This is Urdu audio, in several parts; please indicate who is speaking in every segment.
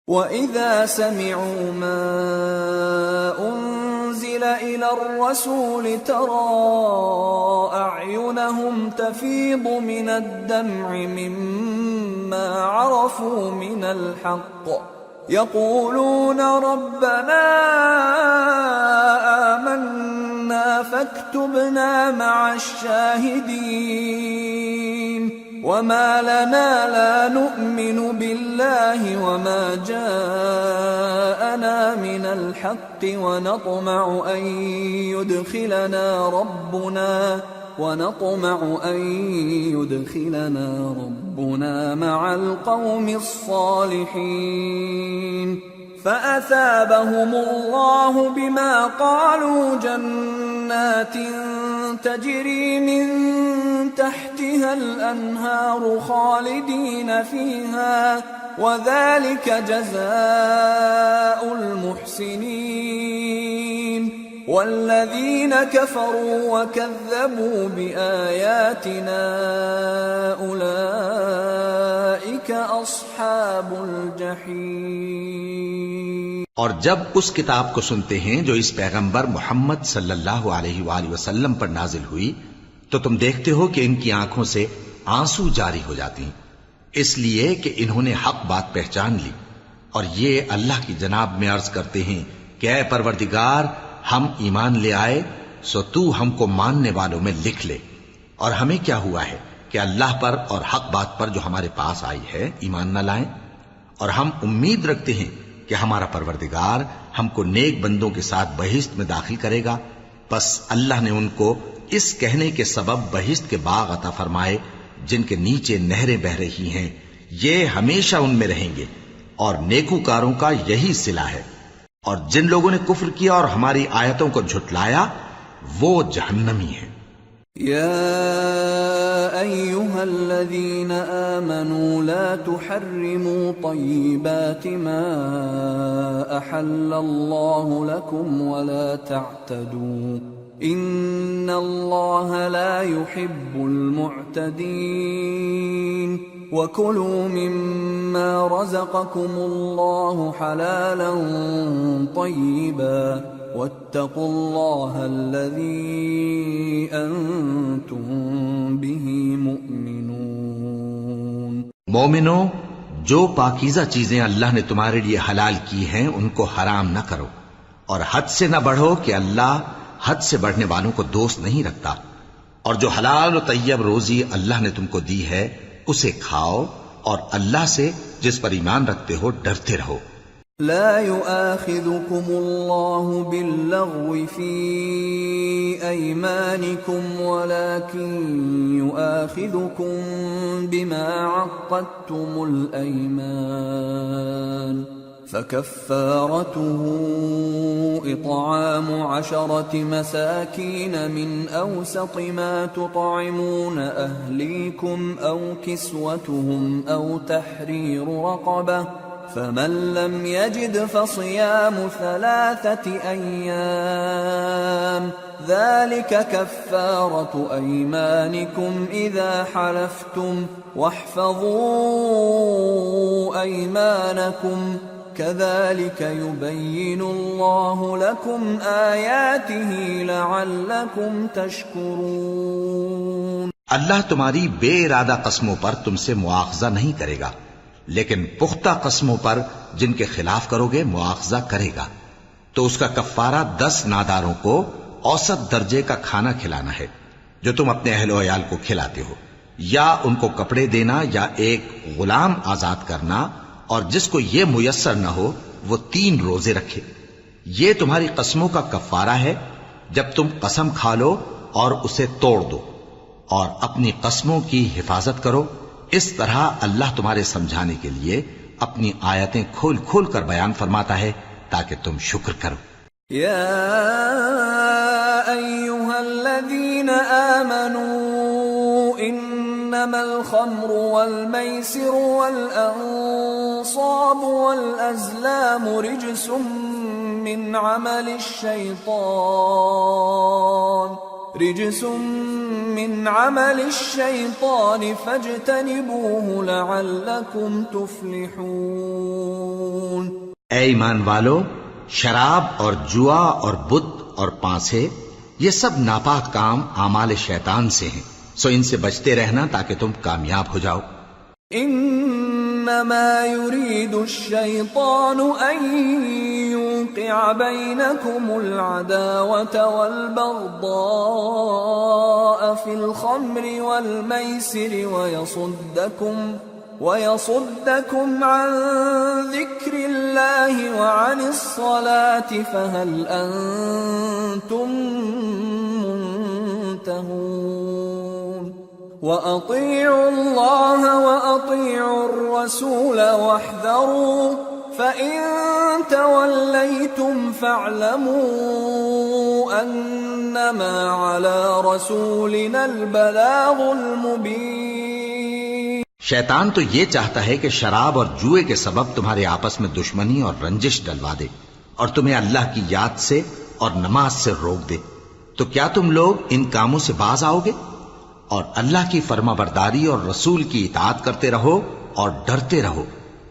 Speaker 1: وَإِذَا سَمِعُوا مَا أُنزِلَ إِلَى الرَّسُولِ تَرَىٰ أَعْيُنَهُمْ تَفِيضُ مِنَ الدَّمْعِ مِمَّا عَرَفُوا مِنَ الْحَقِّ يَقُولُونَ رَبَّنَا آمَنَّا فَاكْتُبْنَا مَعَ الشَّاهِدِينَ وَمَا لَنَا لَا نُؤْمِنُ بِاللَّهِ وَمَا جَاءَنَا مِنَ الْحَقِّ وَنَطْمَعُ أَن يُدْخِلَنَا رَبُّنَا مَعَ الْقَوْمِ الصَّالِحِينَ فَأَثَابَهُمُ اللَّهُ بِمَا قَالُوا جَنَّاتٍ تَجْرِي مِن تَحْتِهَا الْأَنْهَارُ خَالِدِينَ فِيهَا وَذَلِكَ جَزَاءُ الْمُحْسِنِينَ وَالَّذِينَ كَفَرُوا وَكَذَّبُوا بِآيَاتِنَا أُولَئِكَ أَصْحَابُ الْجَحِيمِ۔
Speaker 2: اور جب اس کتاب کو سنتے ہیں جو اس پیغمبر محمد صلی اللہ علیہ وآلہ وسلم پر نازل ہوئی تو تم دیکھتے ہو کہ ان کی آنکھوں سے آنسو جاری ہو جاتی ہیں، اس لیے کہ انہوں نے حق بات پہچان لی، اور یہ اللہ کی جناب میں عرض کرتے ہیں کہ اے پروردگار، ہم ایمان لے آئے سو تو ہم کو ماننے والوں میں لکھ لے، اور ہمیں کیا ہوا ہے کہ اللہ پر اور حق بات پر جو ہمارے پاس آئی ہے ایمان نہ لائیں، اور ہم امید رکھتے ہیں کہ ہمارا پروردگار ہم کو نیک بندوں کے ساتھ بہشت میں داخل کرے گا۔ پس اللہ نے ان کو اس کہنے کے سبب بہشت کے باغ عطا فرمائے جن کے نیچے نہریں بہ رہی ہیں، یہ ہمیشہ ان میں رہیں گے، اور نیکوکاروں کا یہی صلہ ہے، اور جن لوگوں نے کفر کیا اور ہماری آیتوں کو جھٹلایا وہ جہنمی ہیں۔
Speaker 1: يا أيها الذين آمنوا لا تحرموا طيبات ما أحل الله لكم ولا تعتدوا إن الله لا يحب المعتدين وكلوا مما رزقكم الله حلالا طيبا واتقوا الله الذي أنتم به مؤمنون۔
Speaker 2: مومنو، جو پاکیزہ چیزیں اللہ نے تمہارے لیے حلال کی ہیں ان کو حرام نہ کرو، اور حد سے نہ بڑھو کہ اللہ حد سے بڑھنے والوں کو دوست نہیں رکھتا، اور جو حلال و طیب روزی اللہ نے تم کو دی ہے اسے کھاؤ، اور اللہ سے جس پر ایمان رکھتے ہو ڈرتے رہو۔
Speaker 1: لا يؤاخذكم الله باللغو في أيمانكم ولكن يؤاخذكم بما عقدتم الأيمان فكفارته إطعام 10 مساكين من أوسط ما تطعمون أهليكم أو كسوتهم أو تحرير رقبة فمن لم يجد فصيام 3 أيام ذلك كفارة أيمانكم إذا حلفتم واحفظوا أيمانكم كذلك يبين الله لكم آياته لعلكم تشكرون۔
Speaker 2: اللہ تمہاری بے ارادہ قسموں پر تم سے مواخذہ نہیں کرے گا، لیکن پختہ قسموں پر جن کے خلاف کرو گے مواخذہ کرے گا، تو اس کا کفارہ 10 ناداروں کو اوسط درجے کا کھانا کھلانا ہے جو تم اپنے اہل و عیال کو کھلاتے ہو، یا ان کو کپڑے دینا یا ایک غلام آزاد کرنا، اور جس کو یہ میسر نہ ہو وہ 3 روزے رکھے۔ یہ تمہاری قسموں کا کفارہ ہے جب تم قسم کھا لو اور اسے توڑ دو، اور اپنی قسموں کی حفاظت کرو۔ اس طرح اللہ تمہارے سمجھانے کے لیے اپنی آیتیں کھول کھول کر بیان فرماتا ہے تاکہ تم شکر کرو۔
Speaker 1: یا ایھا الذین آمنوا انما الخمر والمیسر والانصاب والازلام رجس من عمل الشیطان فاجتنبوه لعلکم تفلحون۔
Speaker 2: اے ایمان والو، شراب اور جوا اور بت اور پانسے یہ سب ناپاک کام اعمال شیطان سے ہیں، سو ان سے بچتے رہنا تاکہ تم کامیاب ہو جاؤ۔
Speaker 1: انما يريد الشيطان ان يوقع بينكم العداوة والبغضاء في الخمر والميسر ويصدكم عن ذكر الله وعن الصلاة فهل أنتم منتهون وأطيعوا الله وأطيعوا الرسول واحذروا فإن توليتم فاعلموا أنما على رسولنا البلاغ المبين۔
Speaker 2: شیطان تو یہ چاہتا ہے کہ شراب اور جوئے کے سبب تمہارے آپس میں دشمنی اور رنجش ڈلوا دے اور تمہیں اللہ کی یاد سے اور نماز سے روک دے، تو کیا تم لوگ ان کاموں سے باز آؤ گے؟ اور اللہ کی فرما برداری اور رسول کی اطاعت کرتے رہو اور ڈرتے رہو۔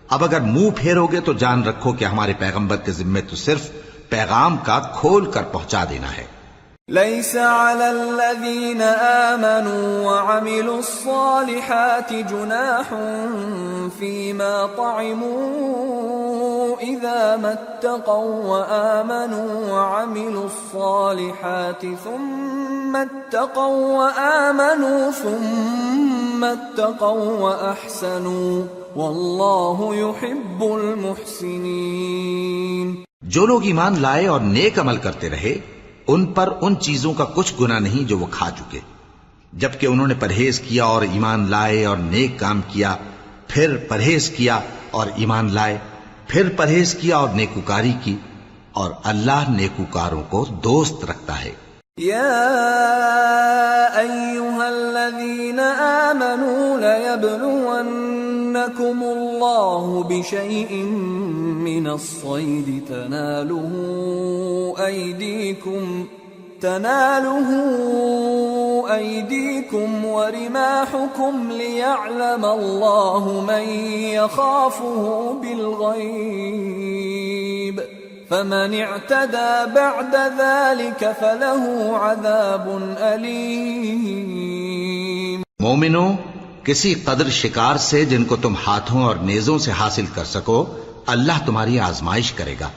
Speaker 2: اب اگر منہ پھیرو گے تو جان رکھو کہ ہمارے پیغمبر کے ذمے تو صرف پیغام کا کھول کر پہنچا دینا ہے۔
Speaker 1: ليس على الذين آمنوا وعملوا الصالحات جناح فيما طعموا إذا ما اتقوا وآمنوا وعملوا الصالحات ثم اتقوا وأحسنوا والله يحب المحسنين۔
Speaker 2: جو لوگ ایمان لائے اور نیک عمل کرتے رہے ان پر ان چیزوں کا کچھ گناہ نہیں جو وہ کھا چکے، جبکہ انہوں نے پرہیز کیا اور ایمان لائے اور نیک کام کیا، پھر پرہیز کیا اور ایمان لائے، پھر پرہیز کیا اور نیکوکاری کی، اور اللہ نیکوکاروں کو دوست رکھتا ہے۔
Speaker 1: يا أيها الذين آمنوا ليبلونكم الله بشيء من الصيد تناله أيديكم ورماحكم ليعلم الله من يخافه بالغيب فمن اعتدى بعد ذلك فله عذاب أليم۔
Speaker 2: مومنو، کسی قدر شکار سے جن کو تم ہاتھوں اور نیزوں سے حاصل کر سکو اللہ تمہاری آزمائش کرے گا،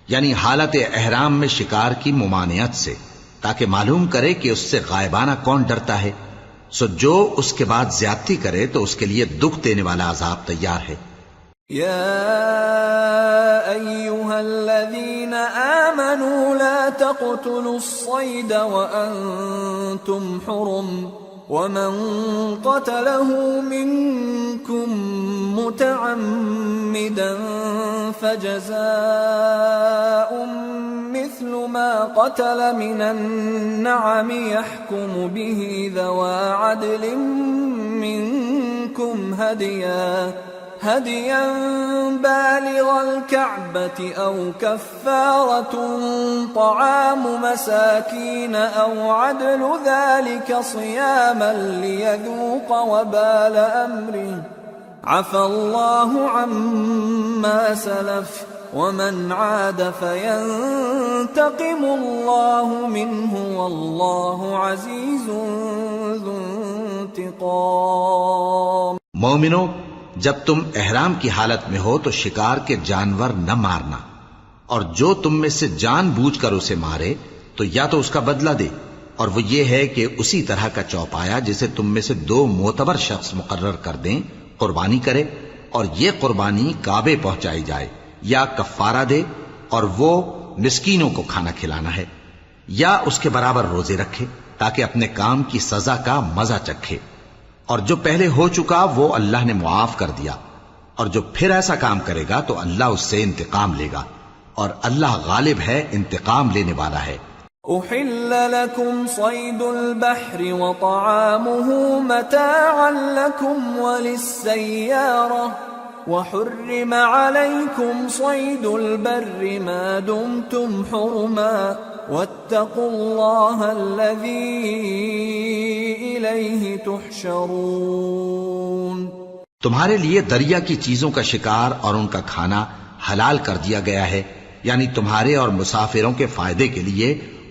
Speaker 2: یعنی حالت احرام میں شکار کی ممانعت سے، تاکہ معلوم کرے کہ اس سے غائبانہ کون ڈرتا ہے، سو جو اس کے بعد زیادتی کرے تو اس کے لیے دکھ دینے والا عذاب تیار ہے۔
Speaker 1: يا أيها الذين آمنوا لا تقتلوا الصيد وأنتم حرم ومن قتله منكم متعمدا فجزاء مثل ما قتل من النعم يحكم به ذوى عدل منكم هديا بالغ الكعبة أو كفارة طعام مساكين أو عدل ذلك صياما ليذوق وبال أمره عفى الله عما سلف ومن عاد فينتقم الله منه والله عزيز ذو انتقام۔
Speaker 2: مومنو، جب تم احرام کی حالت میں ہو تو شکار کے جانور نہ مارنا، اور جو تم میں سے جان بوجھ کر اسے مارے تو یا تو اس کا بدلہ دے، اور وہ یہ ہے کہ اسی طرح کا چوپایا جسے تم میں سے 2 معتبر شخص مقرر کر دیں قربانی کرے، اور یہ قربانی کعبے پہنچائی جائے، یا کفارہ دے اور وہ مسکینوں کو کھانا کھلانا ہے، یا اس کے برابر روزے رکھے تاکہ اپنے کام کی سزا کا مزہ چکھے، اور جو پہلے ہو چکا وہ اللہ نے معاف کر دیا، اور جو پھر ایسا کام کرے گا تو اللہ اس سے انتقام لے گا، اور اللہ غالب ہے، انتقام لینے والا ہے۔
Speaker 1: أحل لكم صيد البحر وطعامه متاعا لكم وللسيارة وحرم عليكم صيد البر ما دمتم حرما واتقوا الله الذي إليه تحشرون۔
Speaker 2: تمہارے لیے دریا کی چیزوں کا شکار اور ان کا کھانا حلال کر دیا گیا ہے، یعنی تمہارے اور مسافروں کے فائدے کے لیے،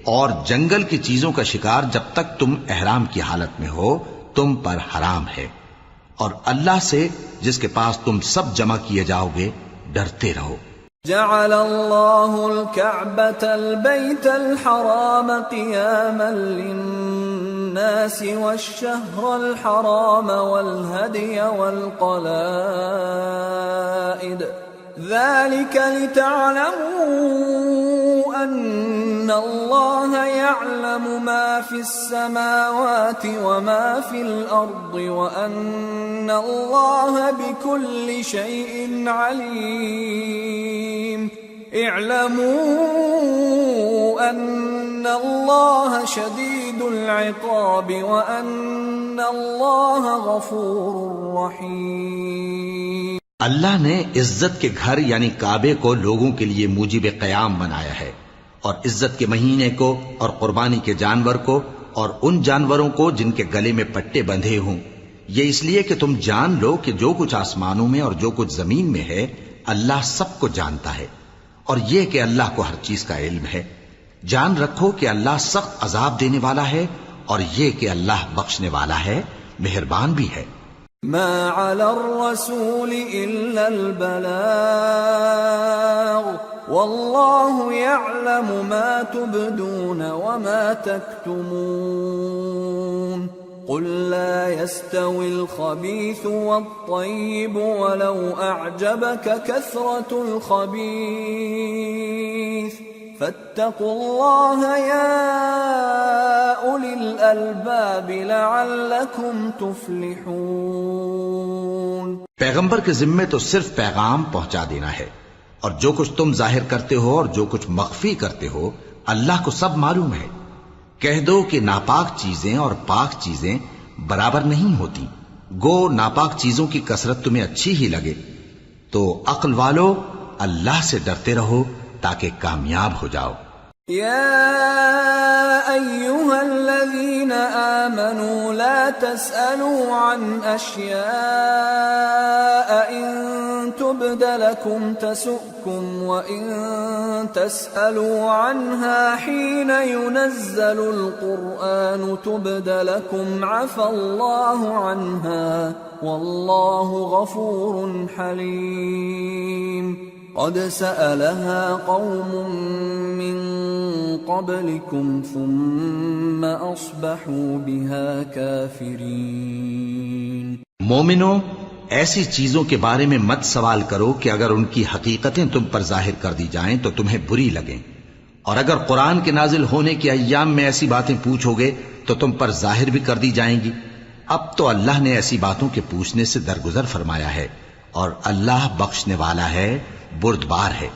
Speaker 2: اور جنگل کی چیزوں کا شکار جب تک تم احرام کی حالت میں ہو تم پر حرام ہے، اور اللہ سے جس کے پاس تم سب جمع کیے جاؤ گے ڈرتے رہو۔
Speaker 1: جعل اللہ الكعبة البيت الحرام قياما للناس والشهر الحرام والهدي والقلائد ذلك لتعلموا أن الله يعلم ما في السماوات وما في الأرض وأن الله بكل شيء عليم اعلموا أن الله شديد العقاب وأن الله غفور رحيم۔
Speaker 2: اللہ نے عزت کے گھر یعنی کعبے کو لوگوں کے لیے موجب قیام بنایا ہے، اور عزت کے مہینے کو اور قربانی کے جانور کو اور ان جانوروں کو جن کے گلے میں پٹے بندھے ہوں، یہ اس لیے کہ تم جان لو کہ جو کچھ آسمانوں میں اور جو کچھ زمین میں ہے اللہ سب کو جانتا ہے، اور یہ کہ اللہ کو ہر چیز کا علم ہے۔ جان رکھو کہ اللہ سخت عذاب دینے والا ہے، اور یہ کہ اللہ بخشنے والا ہے، مہربان بھی ہے۔
Speaker 1: ما على الرسول إلا البلاغ والله يعلم ما تبدون وما تكتمون قل لا يستوي الخبيث والطيب ولو أعجبك كثرة الخبيث فاتقوا الله يا أولي الألباب لعلكم تفلحون۔
Speaker 2: پیغمبر کے ذمے تو صرف پیغام پہنچا دینا ہے، اور جو کچھ تم ظاہر کرتے ہو اور جو کچھ مخفی کرتے ہو اللہ کو سب معلوم ہے۔ کہہ دو کہ ناپاک چیزیں اور پاک چیزیں برابر نہیں ہوتی، گو ناپاک چیزوں کی کثرت تمہیں اچھی ہی لگے، تو عقل والو اللہ سے ڈرتے رہو تاکہ کامیاب ہو جاؤ۔
Speaker 1: يا أيها الذين آمنوا لا تسألوا عن أشياء إن تبد لكم تسؤكم وإن تسألوا عنها حين ينزل القرآن تبد لكم عفى الله عنها والله غفور حليم۔ قد سألها قوم من قبلكم ثم أصبحوا بها كافرين۔
Speaker 2: مومنو، ایسی چیزوں کے بارے میں مت سوال کرو کہ اگر ان کی حقیقتیں تم پر ظاہر کر دی جائیں تو تمہیں بری لگیں، اور اگر قرآن کے نازل ہونے کے ایام میں ایسی باتیں پوچھو گے تو تم پر ظاہر بھی کر دی جائیں گی۔ اب تو اللہ نے ایسی باتوں کے پوچھنے سے درگزر فرمایا ہے، اور اللہ بخشنے والا ہے، بردبار ہے۔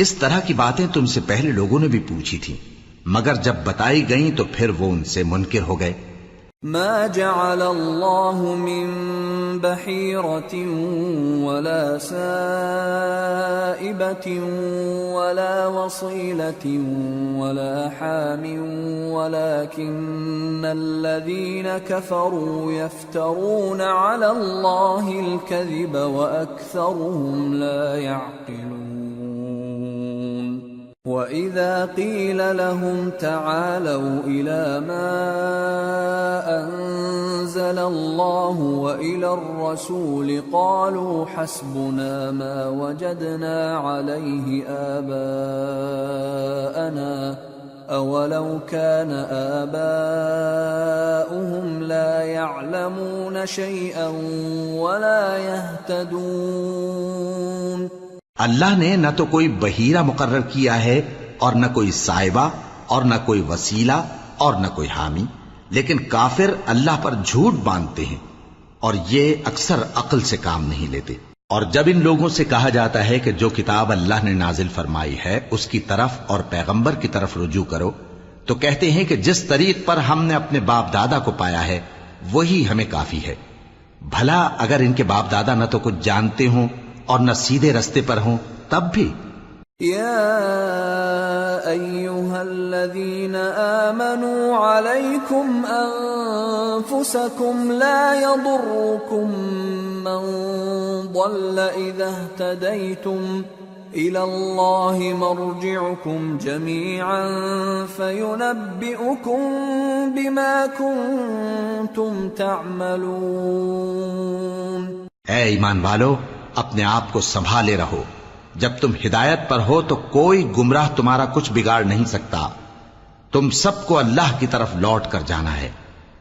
Speaker 2: اس طرح کی باتیں تم سے پہلے لوگوں نے بھی پوچھی تھی، مگر جب بتائی گئیں تو پھر وہ ان سے منکر ہو گئے۔
Speaker 1: ما جعل اللہ من بحیرة ولا سائبة ولا وصیلة ولا حام ولكن الذین کفروا یفترون علی اللہ الكذب وأکثرهم لا يعقلون۔ وَإِذَا قِيلَ لَهُمْ تَعَالَوْا إِلَى مَا أَنزَلَ اللَّهُ وَإِلَى الرَّسُولِ قَالُوا حَسْبُنَا مَا وَجَدْنَا عَلَيْهِ آبَاءَنَا أَوَلَوْ كَانَ آبَاؤُهُمْ لَا يَعْلَمُونَ شَيْئًا وَلَا يَهْتَدُونَ۔
Speaker 2: اللہ نے نہ تو کوئی بحیرہ مقرر کیا ہے اور نہ کوئی صائبہ اور نہ کوئی وسیلہ اور نہ کوئی حامی، لیکن کافر اللہ پر جھوٹ باندھتے ہیں اور یہ اکثر عقل سے کام نہیں لیتے۔ اور جب ان لوگوں سے کہا جاتا ہے کہ جو کتاب اللہ نے نازل فرمائی ہے اس کی طرف اور پیغمبر کی طرف رجوع کرو، تو کہتے ہیں کہ جس طریق پر ہم نے اپنے باپ دادا کو پایا ہے وہی ہمیں کافی ہے۔ بھلا اگر ان کے باپ دادا نہ تو کچھ جانتے ہوں اور نہ سیدھے رستے پر ہوں تب بھی۔
Speaker 1: یا ایہا الذین آمنوا علیکم انفسکم لا یضرکم من ضل اذا اہتدیتم إلى الله مرجعكم جميعا فينبئكم بما كنتم تعملون.
Speaker 2: اے ایمان والو، اپنے آپ کو سنبھالے رہو. جب تم ہدایت پر ہو تو کوئی گمراہ تمہارا کچھ بگاڑ نہیں سکتا. تم سب کو اللہ کی طرف لوٹ کر جانا ہے.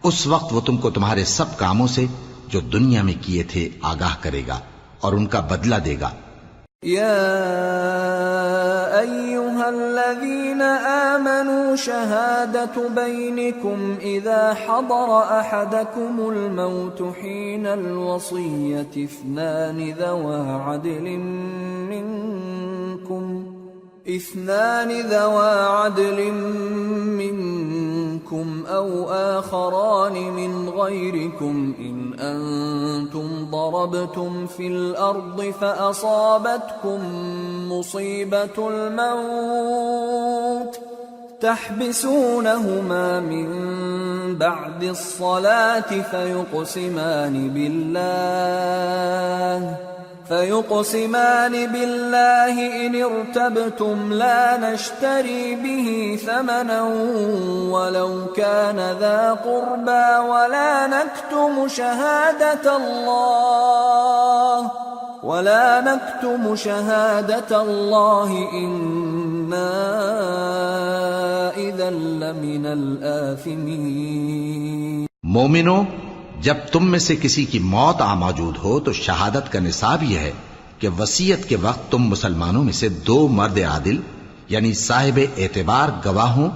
Speaker 2: اس وقت وہ تم کو تمہارے سب کاموں سے جو دنیا میں کیے تھے آگاہ کرے گا اور ان کا بدلہ دے گا.
Speaker 1: يا أيها الذين آمنوا شهادة بينكم إذا حضر أحدكم الموت حين الوصية اثنان ذوى عدل منكم أو آخران من غيركم إن أنتم ضربتم في الأرض فأصابتكم مصيبة الموت تحبسونهما من بعد الصلاة فيقسمان بالله إن ارتبتم لا نشتري به ثمنا ولو كان ذا قربى ولا نكتم شهادة الله إنا إذا لمن الآثمين.
Speaker 2: مومنو، جب تم میں سے کسی کی موت آ موجود ہو تو شہادت کا نصاب یہ ہے کہ وصیت کے وقت تم مسلمانوں میں سے 2 مرد عادل یعنی صاحب اعتبار گواہ ہوں،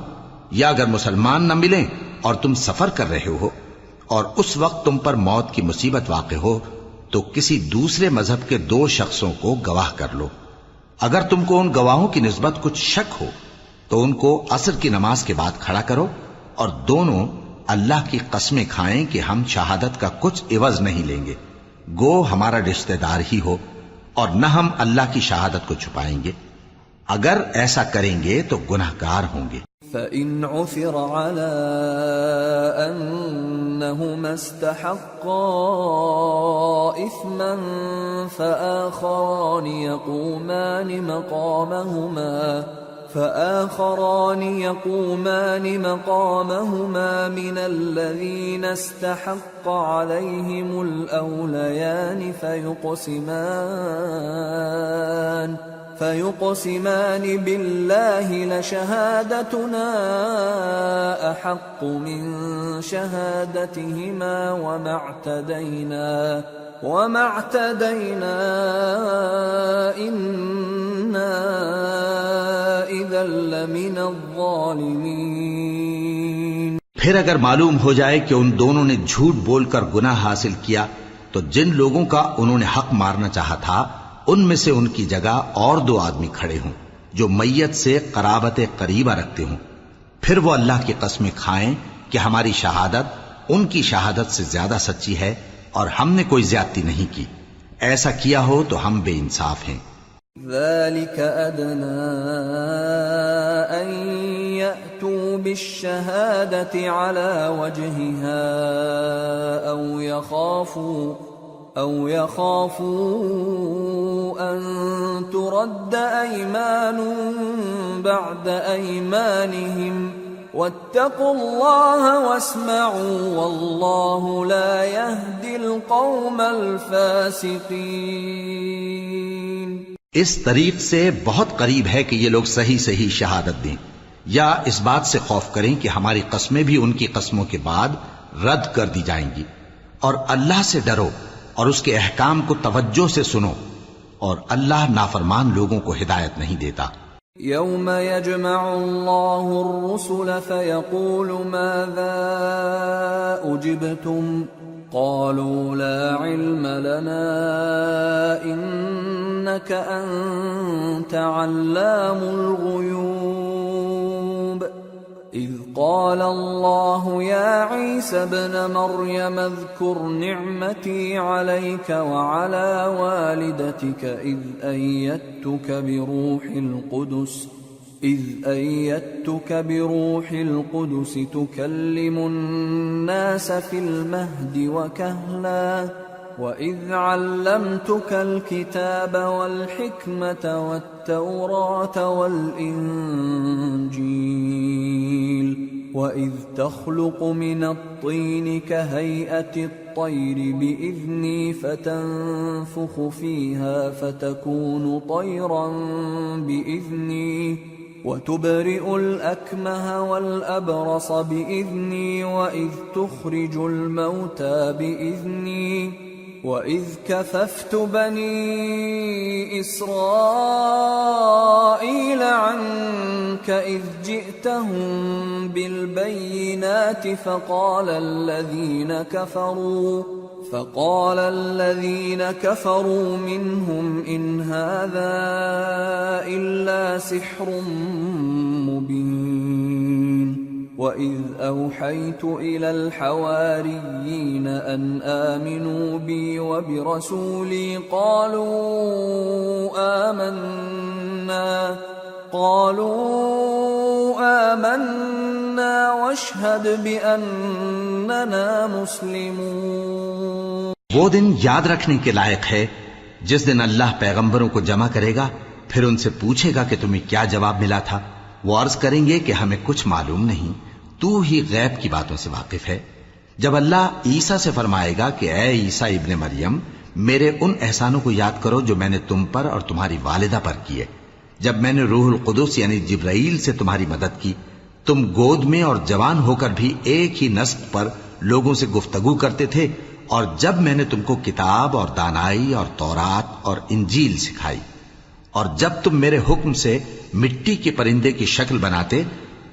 Speaker 2: یا اگر مسلمان نہ ملیں اور تم سفر کر رہے ہو اور اس وقت تم پر موت کی مصیبت واقع ہو تو کسی دوسرے مذہب کے 2 شخصوں کو گواہ کر لو. اگر تم کو ان گواہوں کی نسبت کچھ شک ہو تو ان کو عصر کی نماز کے بعد کھڑا کرو اور دونوں اللہ کی قسمیں کھائیں کہ ہم شہادت کا کچھ عوض نہیں لیں گے، گو ہمارا رشتہ دار ہی ہو، اور نہ ہم اللہ کی شہادت کو چھپائیں گے. اگر ایسا کریں گے تو گناہگار ہوں گے.
Speaker 1: فَإِنْ عُثِرَ عَلَىٰ أَنَّهُمَا اسْتَحَقَّا إِثْمًا فآخران يقومان مقامهما من الذين استحق عليهم الأوليان فيقسمان بالله لشهادتنا أحق من شهادتهما وما اعتدينا إنا إذا لمن الظالمين.
Speaker 2: پھر اگر معلوم ہو جائے کہ ان دونوں نے جھوٹ بول کر گناہ حاصل کیا تو جن لوگوں کا انہوں نے حق مارنا چاہا تھا ان میں سے ان کی جگہ اور 2 آدمی کھڑے ہوں جو میت سے قرابت قریبہ رکھتے ہوں. پھر وہ اللہ کی قسمیں کھائیں کہ ہماری شہادت ان کی شہادت سے زیادہ سچی ہے اور ہم نے کوئی زیادتی نہیں کی. ایسا کیا ہو تو ہم بے انصاف ہیں.
Speaker 1: ذلك أدنى أن يأتوا بالشهادة على وجهها أو يخافوا أن ترد أيمان بعد أيمانهم واتقوا الله واسمعوا والله لا يهدي القوم الفاسقين.
Speaker 2: اس طریق سے بہت قریب ہے کہ یہ لوگ صحیح شہادت دیں، یا اس بات سے خوف کریں کہ ہماری قسمیں بھی ان کی قسموں کے بعد رد کر دی جائیں گی. اور اللہ سے ڈرو اور اس کے احکام کو توجہ سے سنو، اور اللہ نافرمان لوگوں کو ہدایت نہیں دیتا.
Speaker 1: يوم يجمع الله الرسل فيقول ماذا أجبتم قالوا لا علم لنا إنك أنت علام الغيوب إذ قال الله يا عيسى ابن مريم اذكر نعمتي عليك وعلى والدتك إذ أيدتك بروح القدس تكلم الناس في المهد وكهلا وَإِذْ عَلَّمْتُكَ الْكِتَابَ وَالْحِكْمَةَ وَالتَّوْرَاةَ وَالْإِنْجِيلَ وَإِذْ تَخْلُقُ مِنَ الطِّينِ كَهَيْئَةِ الطَّيْرِ بِإِذْنِي فَتَنفُخُ فِيهَا فَتَكُونُ طَيْرًا بِإِذْنِي وَتُبْرِئُ الْأَكْمَهَ وَالْأَبْرَصَ بِإِذْنِي وَإِذْ تُخْرِجُ الْمَوْتَى بِإِذْنِي وَإِذْ كَفَفْتُ بَنِي إِسْرَائِيلَ عَنكَ إِذْ جِئْتَهُم بِالْبَيِّنَاتِ فَقَالَ الَّذِينَ كَفَرُوا مِنْهُمْ إِنْ هَذَا إِلَّا سِحْرٌ مُبِينٌ وَإِذْ أَوْحَيْتُ إِلَى الْحَوَارِيِّينَ أَنْ آمِنُوا بِي وَبِرَسُولِي قَالُوا آمَنَّا وَاشْهَدْ بِأَنَّنَا مُسْلِمُونَ۔
Speaker 2: وہ دن یاد رکھنے کے لائق ہے جس دن اللہ پیغمبروں کو جمع کرے گا، پھر ان سے پوچھے گا کہ تمہیں کیا جواب ملا تھا۔ وہ عرض کریں گے کہ ہمیں کچھ معلوم نہیں، تو ہی غیب کی باتوں سے واقف ہے۔ جب اللہ عیسیٰ سے فرمائے گا کہ اے عیسیٰ ابن مریم، میرے ان احسانوں کو یاد کرو جو میں نے تم پر اور تمہاری والدہ پر کیے، جب میں نے روح القدس یعنی جبرائیل سے تمہاری مدد کی، تم گود میں اور جوان ہو کر بھی ایک ہی نسق پر لوگوں سے گفتگو کرتے تھے، اور جب میں نے تم کو کتاب اور دانائی اور تورات اور انجیل سکھائی، اور جب تم میرے حکم سے مٹی کے پرندے کی شکل بناتے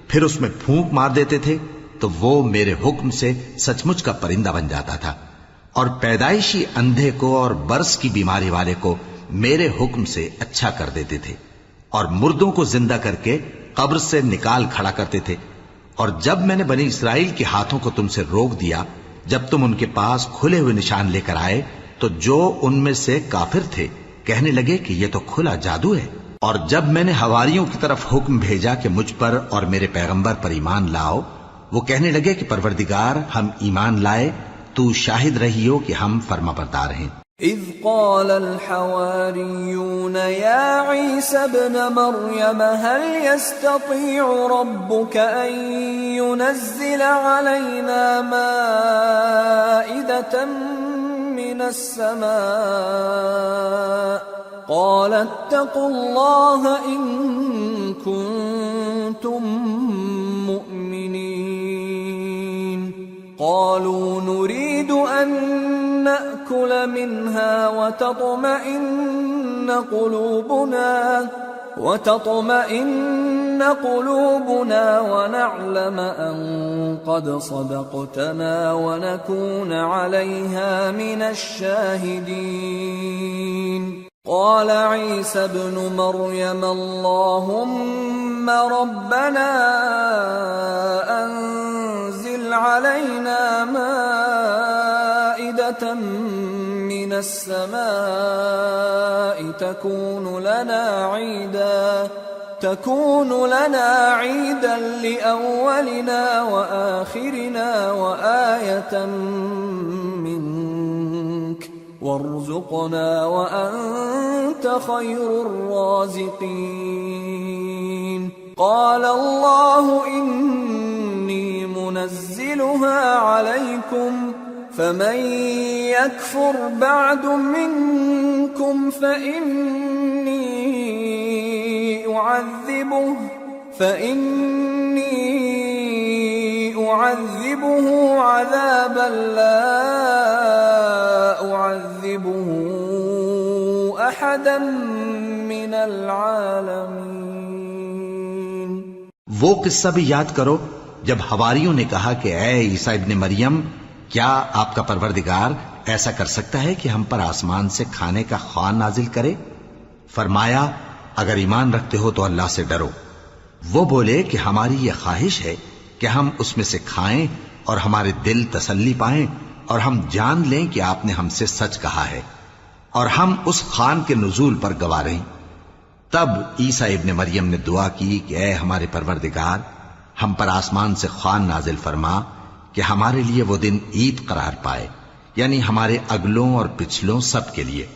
Speaker 2: پھر اس میں پھونک مار دیتے تھے تو وہ میرے حکم سے سچ مچ کا پرندہ بن جاتا تھا، اور پیدائشی اندھے کو اور برس کی بیماری والے کو میرے حکم سے اچھا کر دیتے تھے، اور مردوں کو زندہ کر کے قبر سے نکال کھڑا کرتے تھے۔ اور جب میں نے بنی اسرائیل کے ہاتھوں کو تم سے روک دیا، جب تم ان کے پاس کھلے ہوئے نشان لے کر آئے، تو جو ان میں سے کافر تھے کہنے لگے کہ یہ تو کھلا جادو ہے۔ اور جب میں نے حواریوں کی طرف حکم بھیجا کہ مجھ پر اور میرے پیغمبر پر ایمان لاؤ، وہ کہنے لگے کہ پروردگار ہم ایمان لائے، تو شاہد رہیو کہ ہم فرما بردار ہیں۔
Speaker 1: اذ قال الحواريون يا عيسى ابن مريم هل يستطيع ربك أن ينزل علينا مائدة من السماء قال اتقوا الله إن كنتم مؤمنين قالوا نريد أن نأكل منها وتطمئن قلوبنا ونعلم أن قد صدقتنا ونكون عليها من الشاهدين قال عيسى ابن مريم اللهم ربنا أنزل علينا مائدة من السماء تكون لنا عيدا لأولنا وآخرنا وآية منك وارزقنا وأنت خير الرازقين قال الله إني منزلها عليكم فمن يكفر بعد منكم فإني أعذبه عذابا لا أعذبه أحدا من العالمين۔
Speaker 2: وہ قصہ بھی یاد کرو جب حواریوں نے کہا کہ اے عیسیٰ ابن مریم، کیا آپ کا پروردگار ایسا کر سکتا ہے کہ ہم پر آسمان سے کھانے کا خوان نازل کرے؟ فرمایا اگر ایمان رکھتے ہو تو اللہ سے ڈرو۔ وہ بولے کہ ہماری یہ خواہش ہے کہ ہم اس میں سے کھائیں اور ہمارے دل تسلی پائیں اور ہم جان لیں کہ آپ نے ہم سے سچ کہا ہے اور ہم اس خوان کے نزول پر گواہ رہیں۔ تب عیسیٰ ابن مریم نے دعا کی کہ اے ہمارے پروردگار، ہم پر آسمان سے خوان نازل فرما کہ ہمارے لیے وہ دن عید قرار پائے، یعنی ہمارے اگلوں اور پچھلوں سب کے لیے،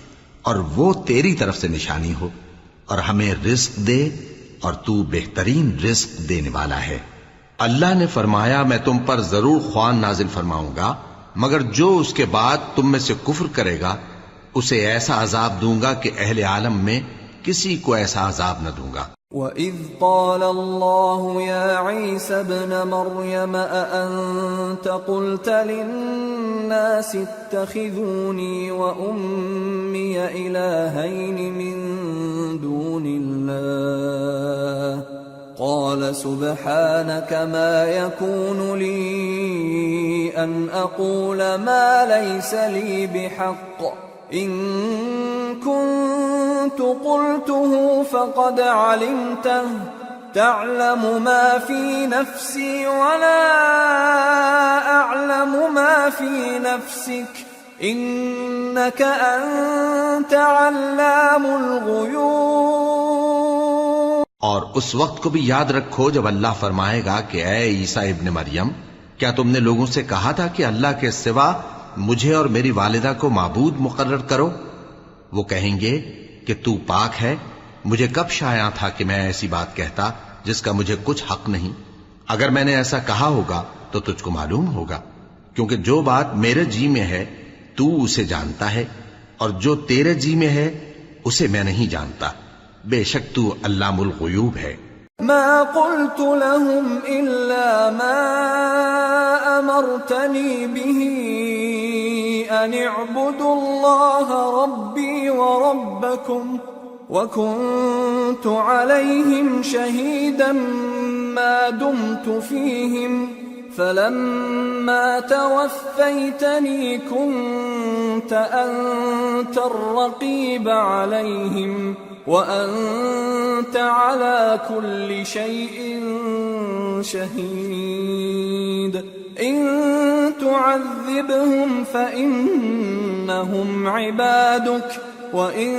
Speaker 2: اور وہ تیری طرف سے نشانی ہو، اور ہمیں رزق دے، اور تو بہترین رزق دینے والا ہے۔ اللہ نے فرمایا میں تم پر ضرور خوان نازل فرماؤں گا، مگر جو اس کے بعد تم میں سے کفر کرے گا اسے ایسا عذاب دوں گا کہ اہل عالم میں کسی کو ایسا عذاب نہ دوں گا۔
Speaker 1: وَإِذْ قَالَ اللَّهُ يَا عِيسَى ابْنَ مَرْيَمَ أَأَنْتَ قُلْتَ لِلنَّاسِ اتَّخِذُونِي وَأُمِّيَ إِلَٰهَيْنِ مِن دُونِ اللَّهِ قَالَ سُبْحَانَكَ مَا يَكُونُ لِي أَنْ أَقُولَ مَا لَيْسَ لِي بِحَقٍّ إِن كُنتُ قُلْتُهُ فَقَدْ عَلِمْتَهُ تَعْلَمُ مَا فِي نَفْسِي وَلَا أَعْلَمُ مَا فِي نَفْسِكَ إِنَّكَ أَنْتَ عَلَّامُ الْغُيُوبِ۔
Speaker 2: اور اس وقت کو بھی یاد رکھو جب اللہ فرمائے گا کہ اے عیسیٰ ابن مریم، کیا تم نے لوگوں سے کہا تھا کہ اللہ کے سوا مجھے اور میری والدہ کو معبود مقرر کرو؟ وہ کہیں گے کہ تو پاک ہے، مجھے کب شایع تھا کہ میں ایسی بات کہتا جس کا مجھے کچھ حق نہیں۔ اگر میں نے ایسا کہا ہوگا تو تجھ کو معلوم ہوگا، کیونکہ جو بات میرے جی میں ہے تو اسے جانتا ہے، اور جو تیرے جی میں ہے اسے میں نہیں جانتا۔ بے شک تو علام الغیوب ہے۔
Speaker 1: ما قلت لهم إلا ما أمرتني به أن اعبدوا الله ربي وربكم وكنت عليهم شهيدا ما دمت فيهم فلما توفيتني كنت أنت الرقيب عليهم وأنت على كل شيء شهيد إن تعذبهم فإنهم عبادك وإن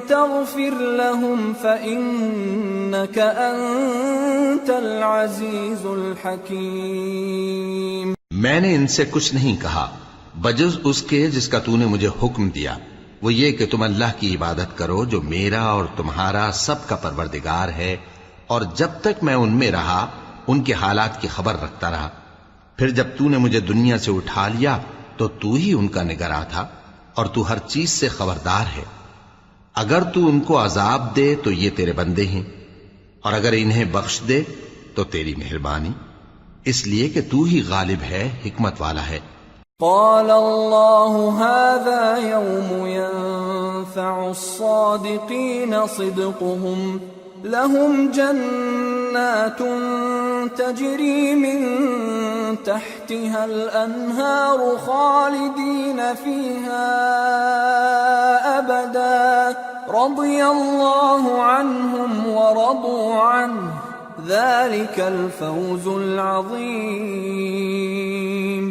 Speaker 1: تغفر لهم فإنك أنت العزيز الحكيم۔
Speaker 2: میں نے ان سے کچھ نہیں کہا بجز اس کے جس کا تو نے مجھے حکم دیا، وہ یہ کہ تم اللہ کی عبادت کرو جو میرا اور تمہارا سب کا پروردگار ہے، اور جب تک میں ان میں رہا ان کے حالات کی خبر رکھتا رہا۔ پھر جب تو نے مجھے دنیا سے اٹھا لیا تو تو ہی ان کا نگراں تھا، اور تو ہر چیز سے خبردار ہے۔ اگر تو ان کو عذاب دے تو یہ تیرے بندے ہیں، اور اگر انہیں بخش دے تو تیری مہربانی، اس لیے کہ تو ہی غالب ہے، حکمت والا ہے۔
Speaker 1: قال الله هذا يوم ينفع الصادقين صدقهم لهم جنات تجري من تحتها الأنهار خالدين فيها أبدا رضي الله عنهم ورضوا عنه ذلك الفوز العظيم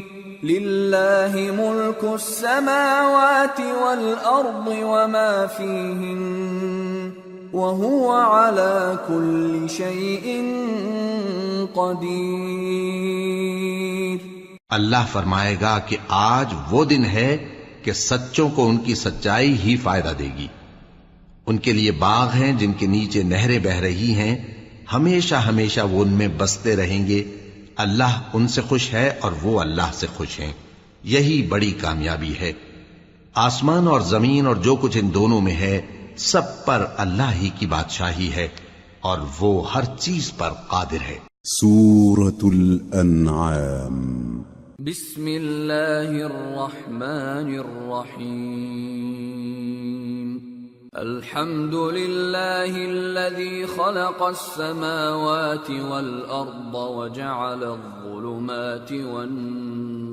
Speaker 1: لله ملك السماوات والأرض وما فيهن وهو على كل شيء قدير۔
Speaker 2: اللہ فرمائے گا کہ آج وہ دن ہے کہ سچوں کو ان کی سچائی ہی فائدہ دے گی۔ ان کے لیے باغ ہیں جن کے نیچے نہریں بہ رہی ہیں، ہمیشہ ہمیشہ وہ ان میں بستے رہیں گے۔ اللہ ان سے خوش ہے اور وہ اللہ سے خوش ہیں، یہی بڑی کامیابی ہے۔ آسمان اور زمین اور جو کچھ ان دونوں میں ہے سب پر اللہ ہی کی بادشاہی ہے، اور وہ ہر چیز پر قادر ہے۔
Speaker 3: سورة الأنعام۔
Speaker 1: بسم اللہ الرحمن الرحیم۔ الحمد للہ الذی خلق السماوات والأرض وجعل الظلمات والنور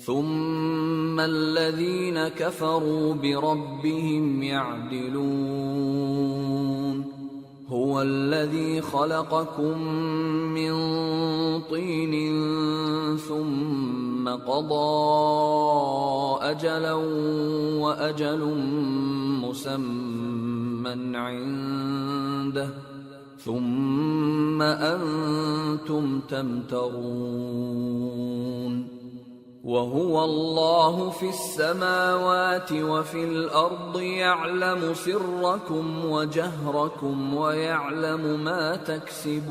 Speaker 1: ثم الذین کفروا بربهم يعدلون۔ هو الذي خلقكم من طين ثم قضى أجلا وأجل مسمى عنده ثم أنتم تمترون۔ وهو الله في السماوات وفي الأرض يعلم سركم وجهركم ويعلم ما تكسبون.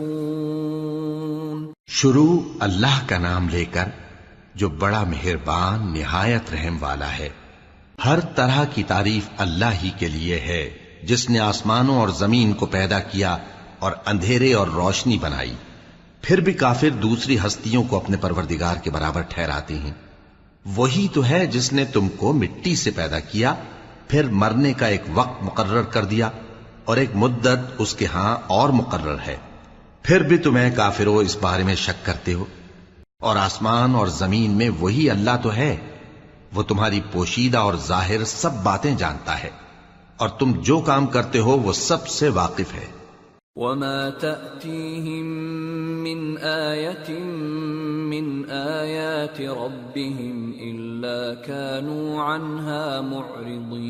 Speaker 2: شروع اللہ کا نام لے کر جو بڑا مہربان نہایت رحم والا ہے. ہر طرح کی تعریف اللہ ہی کے لیے ہے جس نے آسمانوں اور زمین کو پیدا کیا اور اندھیرے اور روشنی بنائی. پھر بھی کافر دوسری ہستیوں کو اپنے پروردگار کے برابر ٹھہراتے ہیں. وہی تو ہے جس نے تم کو مٹی سے پیدا کیا، پھر مرنے کا ایک وقت مقرر کر دیا اور ایک مدت اس کے ہاں اور مقرر ہے. پھر بھی تمہیں کافروں اس بارے میں شک کرتے ہو. اور آسمان اور زمین میں وہی اللہ تو ہے، وہ تمہاری پوشیدہ اور ظاہر سب باتیں جانتا ہے، اور تم جو کام کرتے ہو وہ سب سے واقف ہے.
Speaker 1: وما تأتيهم من آية من آيات ربهم إلا كانوا عنها معرضين.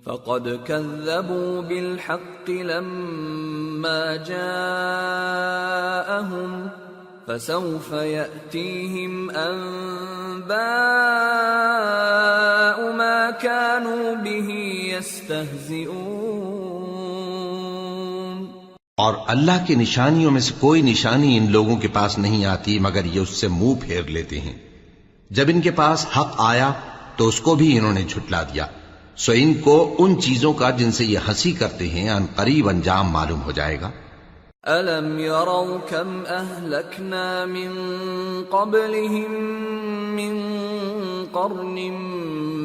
Speaker 1: فقد كذبوا بالحق لما جاءهم فسوف يأتيهم أنباء ما كانوا به يستهزئون.
Speaker 2: اور اللہ کی نشانیوں میں سے کوئی نشانی ان لوگوں کے پاس نہیں آتی مگر یہ اس سے منہ پھیر لیتے ہیں. جب ان کے پاس حق آیا تو اس کو بھی انہوں نے جھٹلا دیا. سو ان کو ان چیزوں کا جن سے یہ ہنسی کرتے ہیں ان قریب انجام معلوم ہو جائے گا.
Speaker 1: أَلَمْ يَرَوْا كَمْ أَهْلَكْنَا مِنْ قَبْلِهِمْ مِنْ قَرْنٍ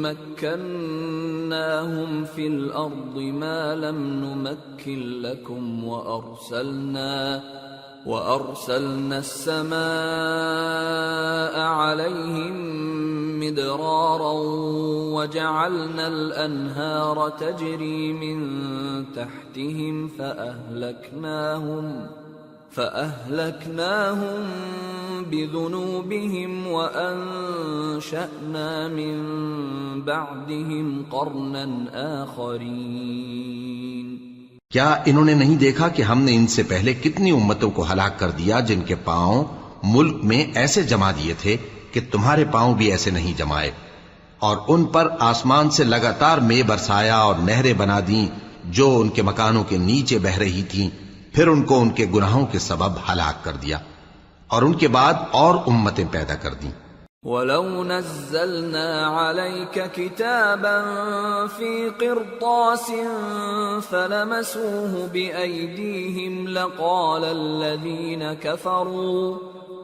Speaker 1: مَكَّنَّاهُمْ فِي الْأَرْضِ مَا لَمْ نُمَكِّنْ لَكُمْ وَأَرْسَلْنَا السَّمَاءَ عَلَيْهِمْ مِدْرَارًا وَجَعَلْنَا الْأَنْهَارَ تَجْرِي مِنْ تَحْتِهِمْ فَأَهْلَكْنَاهُمْ بِذُنُوبِهِمْ وَأَنشَأْنَا مِنْ بَعْدِهِمْ قَرْنًا آخَرِينَ.
Speaker 2: کیا انہوں نے نہیں دیکھا کہ ہم نے ان سے پہلے کتنی امتوں کو ہلاک کر دیا جن کے پاؤں ملک میں ایسے جما دیے تھے کہ تمہارے پاؤں بھی ایسے نہیں جمائے، اور ان پر آسمان سے لگاتار مے برسایا اور نہریں بنا دیں جو ان کے مکانوں کے نیچے بہ رہی تھیں. پھر ان کو ان کے گناہوں کے سبب ہلاک کر دیا اور ان کے بعد اور امتیں پیدا کر دیں.
Speaker 1: وَلَوْ نَزَّلْنَا عَلَيْكَ كِتَابًا فِي قِرْطَاسٍ فَلَمَسُوهُ بِأَيْدِيهِمْ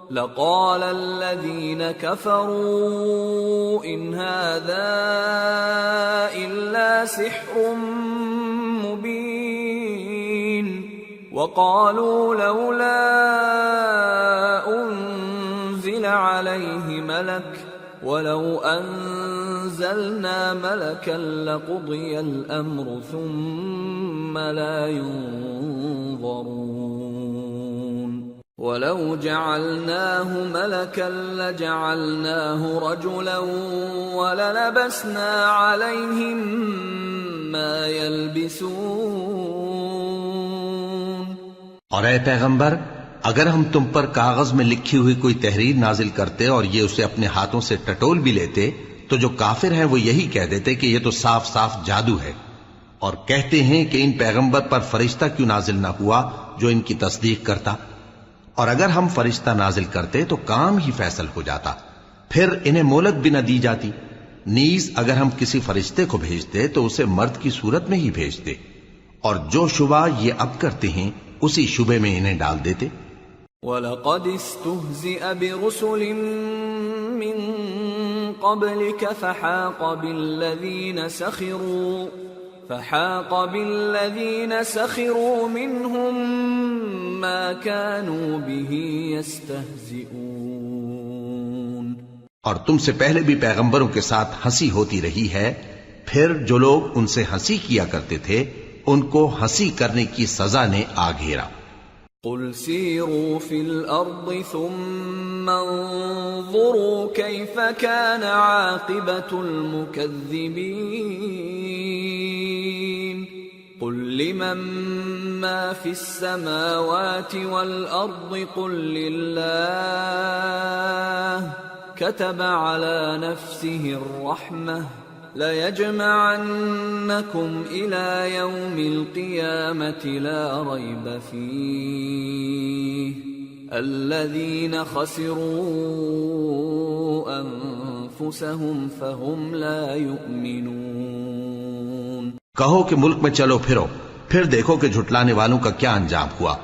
Speaker 1: لقال الذين كفروا إن هذا إلا سحر مبين. وقالوا لولا أنزل عليه ملك ولو أنزلنا ملكا لقضي الأمر ثم لا ينظرون. وَلَوْ جَعَلْنَاهُ مَلَكًا لَجَعَلْنَاهُ رَجُلًا وَلَلَبَسْنَا عَلَيْهِمْ مَا يَلْبِسُونَ.
Speaker 2: اور اے پیغمبر، اگر ہم تم پر کاغذ میں لکھی ہوئی کوئی تحریر نازل کرتے اور یہ اسے اپنے ہاتھوں سے ٹٹول بھی لیتے تو جو کافر ہیں وہ یہی کہہ دیتے کہ یہ تو صاف صاف جادو ہے، اور کہتے ہیں کہ ان پیغمبر پر فرشتہ کیوں نازل نہ ہوا جو ان کی تصدیق کرتا. اور اگر ہم فرشتہ نازل کرتے تو کام ہی فیصل ہو جاتا، پھر انہیں مہلت بھی نہ دی جاتی. نیز اگر ہم کسی فرشتے کو بھیجتے تو اسے مرد کی صورت میں ہی بھیجتے، اور جو شبہ یہ اب کرتے ہیں اسی شبے میں انہیں ڈال دیتے.
Speaker 1: وَلَقَدِ اسْتُهْزِئَ بِرُسُلٍ مِّن قَبْلِكَ فحاق بالذين سخروا منهم ما كانوا به يستهزئون.
Speaker 2: اور تم سے پہلے بھی پیغمبروں کے ساتھ ہنسی ہوتی رہی ہے، پھر جو لوگ ان سے ہنسی کیا کرتے تھے ان کو ہنسی کرنے کی سزا نے آ گھیرا.
Speaker 1: قل سیروا فی الارض ثم انظروا کیف کان عاقبۃ المکذبین. قل لمن ما في السماوات والأرض قل لله كتب على نفسه الرحمة ليجمعنكم إلى يوم القيامة لا ريب فيه الذين خسروا أنفسهم فهم لا يؤمنون۔
Speaker 2: کہو کہ ملک میں چلو پھرو، پھر دیکھو کہ جھٹلانے والوں کا کیا انجام ہوا۔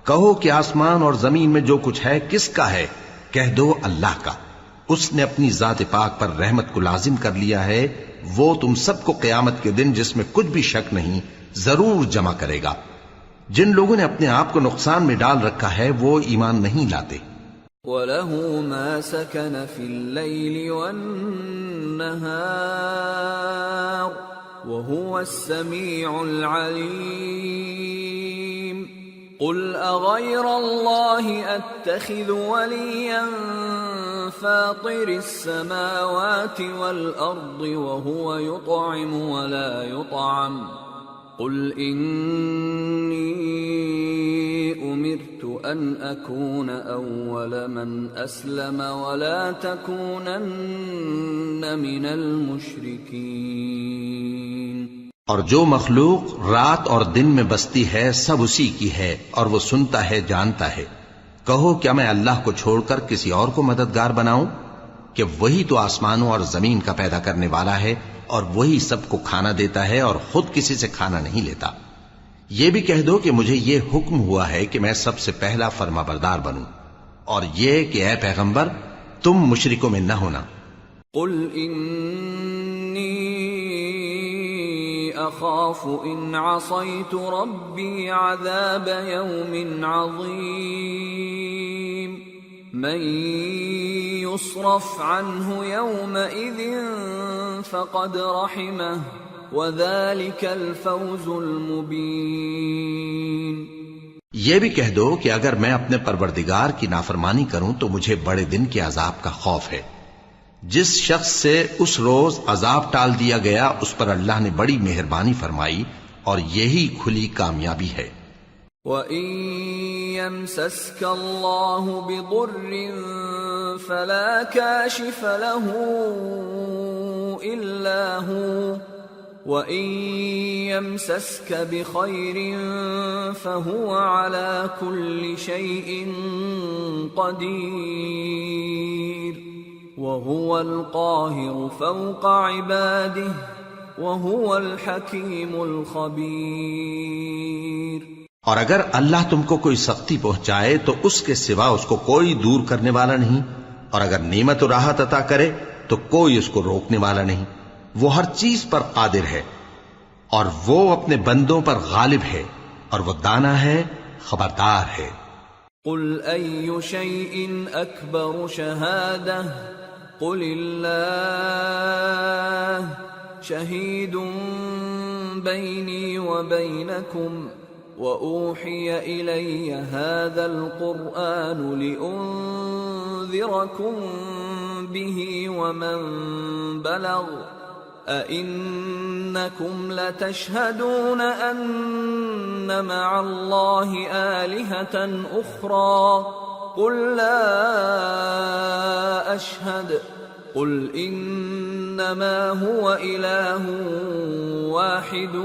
Speaker 2: کہو کہ آسمان اور زمین میں جو کچھ ہے کس کا ہے؟ کہہ دو اللہ کا۔ اس نے اپنی ذات پاک پر رحمت کو لازم کر لیا ہے، وہ تم سب کو قیامت کے دن جس میں کچھ بھی شک نہیں ضرور جمع کرے گا۔ جن لوگوں نے اپنے آپ کو نقصان میں ڈال رکھا ہے وہ ایمان نہیں لاتے۔
Speaker 1: وَلَهُ مَا سَكَنَ فِي اللَّيْلِ وَالنَّهَارِ وَهُوَ السَّمِيعُ الْعَلِيمُ۔ قُلْ أَغَيْرَ اللَّهِ أَتَّخِذُ وَلِيًّا فَاطِرِ السَّمَاوَاتِ وَالْأَرْضِ وَهُوَ يُطْعِمُ وَلَا يُطْعَمُ قُلْ إِنِّي أُمِرْتُ أَنْ أَكُونَ أَوَّلَ مَنْ أَسْلَمَ وَلَا تَكُونَنَّ مِنَ الْمُشْرِكِينَ۔
Speaker 2: اور جو مخلوق رات اور دن میں بستی ہے سب اسی کی ہے، اور وہ سنتا ہے جانتا ہے۔ کہو کیا میں اللہ کو چھوڑ کر کسی اور کو مددگار بناؤں؟ کہ وہی تو آسمانوں اور زمین کا پیدا کرنے والا ہے، اور وہی سب کو کھانا دیتا ہے اور خود کسی سے کھانا نہیں لیتا۔ یہ بھی کہہ دو کہ مجھے یہ حکم ہوا ہے کہ میں سب سے پہلا فرما بردار بنوں، اور یہ کہ اے پیغمبر تم مشرکوں میں نہ ہونا۔
Speaker 1: قل انی اخاف ان عصیت ربی عذاب یوم عظیم من يصرف عنه يومئذ فقد رحمه وذلك الفوز المبين۔
Speaker 2: یہ بھی کہہ دو کہ اگر میں اپنے پروردگار کی نافرمانی کروں تو مجھے بڑے دن کے عذاب کا خوف ہے۔ جس شخص سے اس روز عذاب ٹال دیا گیا اس پر اللہ نے بڑی مہربانی فرمائی، اور یہی کھلی کامیابی ہے۔
Speaker 1: وَإِن يَمْسَسْكَ اللَّهُ بِضُرٍّ فَلَا كَاشِفَ لَهُ إِلَّا هُوَ وَإِن يَمْسَسْكَ بِخَيْرٍ فَهُوَ عَلَى كُلِّ شَيْءٍ قَدِيرٌ وَهُوَ الْقَاهِرُ فَوْقَ عِبَادِهِ وَهُوَ الْحَكِيمُ الْخَبِيرُ۔
Speaker 2: اور اگر اللہ تم کو کوئی سختی پہنچائے تو اس کے سوا اس کو کوئی دور کرنے والا نہیں، اور اگر نعمت و راحت عطا کرے تو کوئی اس کو روکنے والا نہیں۔ وہ ہر چیز پر قادر ہے، اور وہ اپنے بندوں پر غالب ہے، اور وہ دانا ہے، خبردار ہے۔
Speaker 1: قل أي شيء أكبر شهادة قل الله شهيد بيني وبينكم وأوحي إلي هذا القرآن لأنذركم به ومن بلغ أئنكم لتشهدون أن مع الله آلهة أخرى قل لا أشهد قل إنما هو إله واحد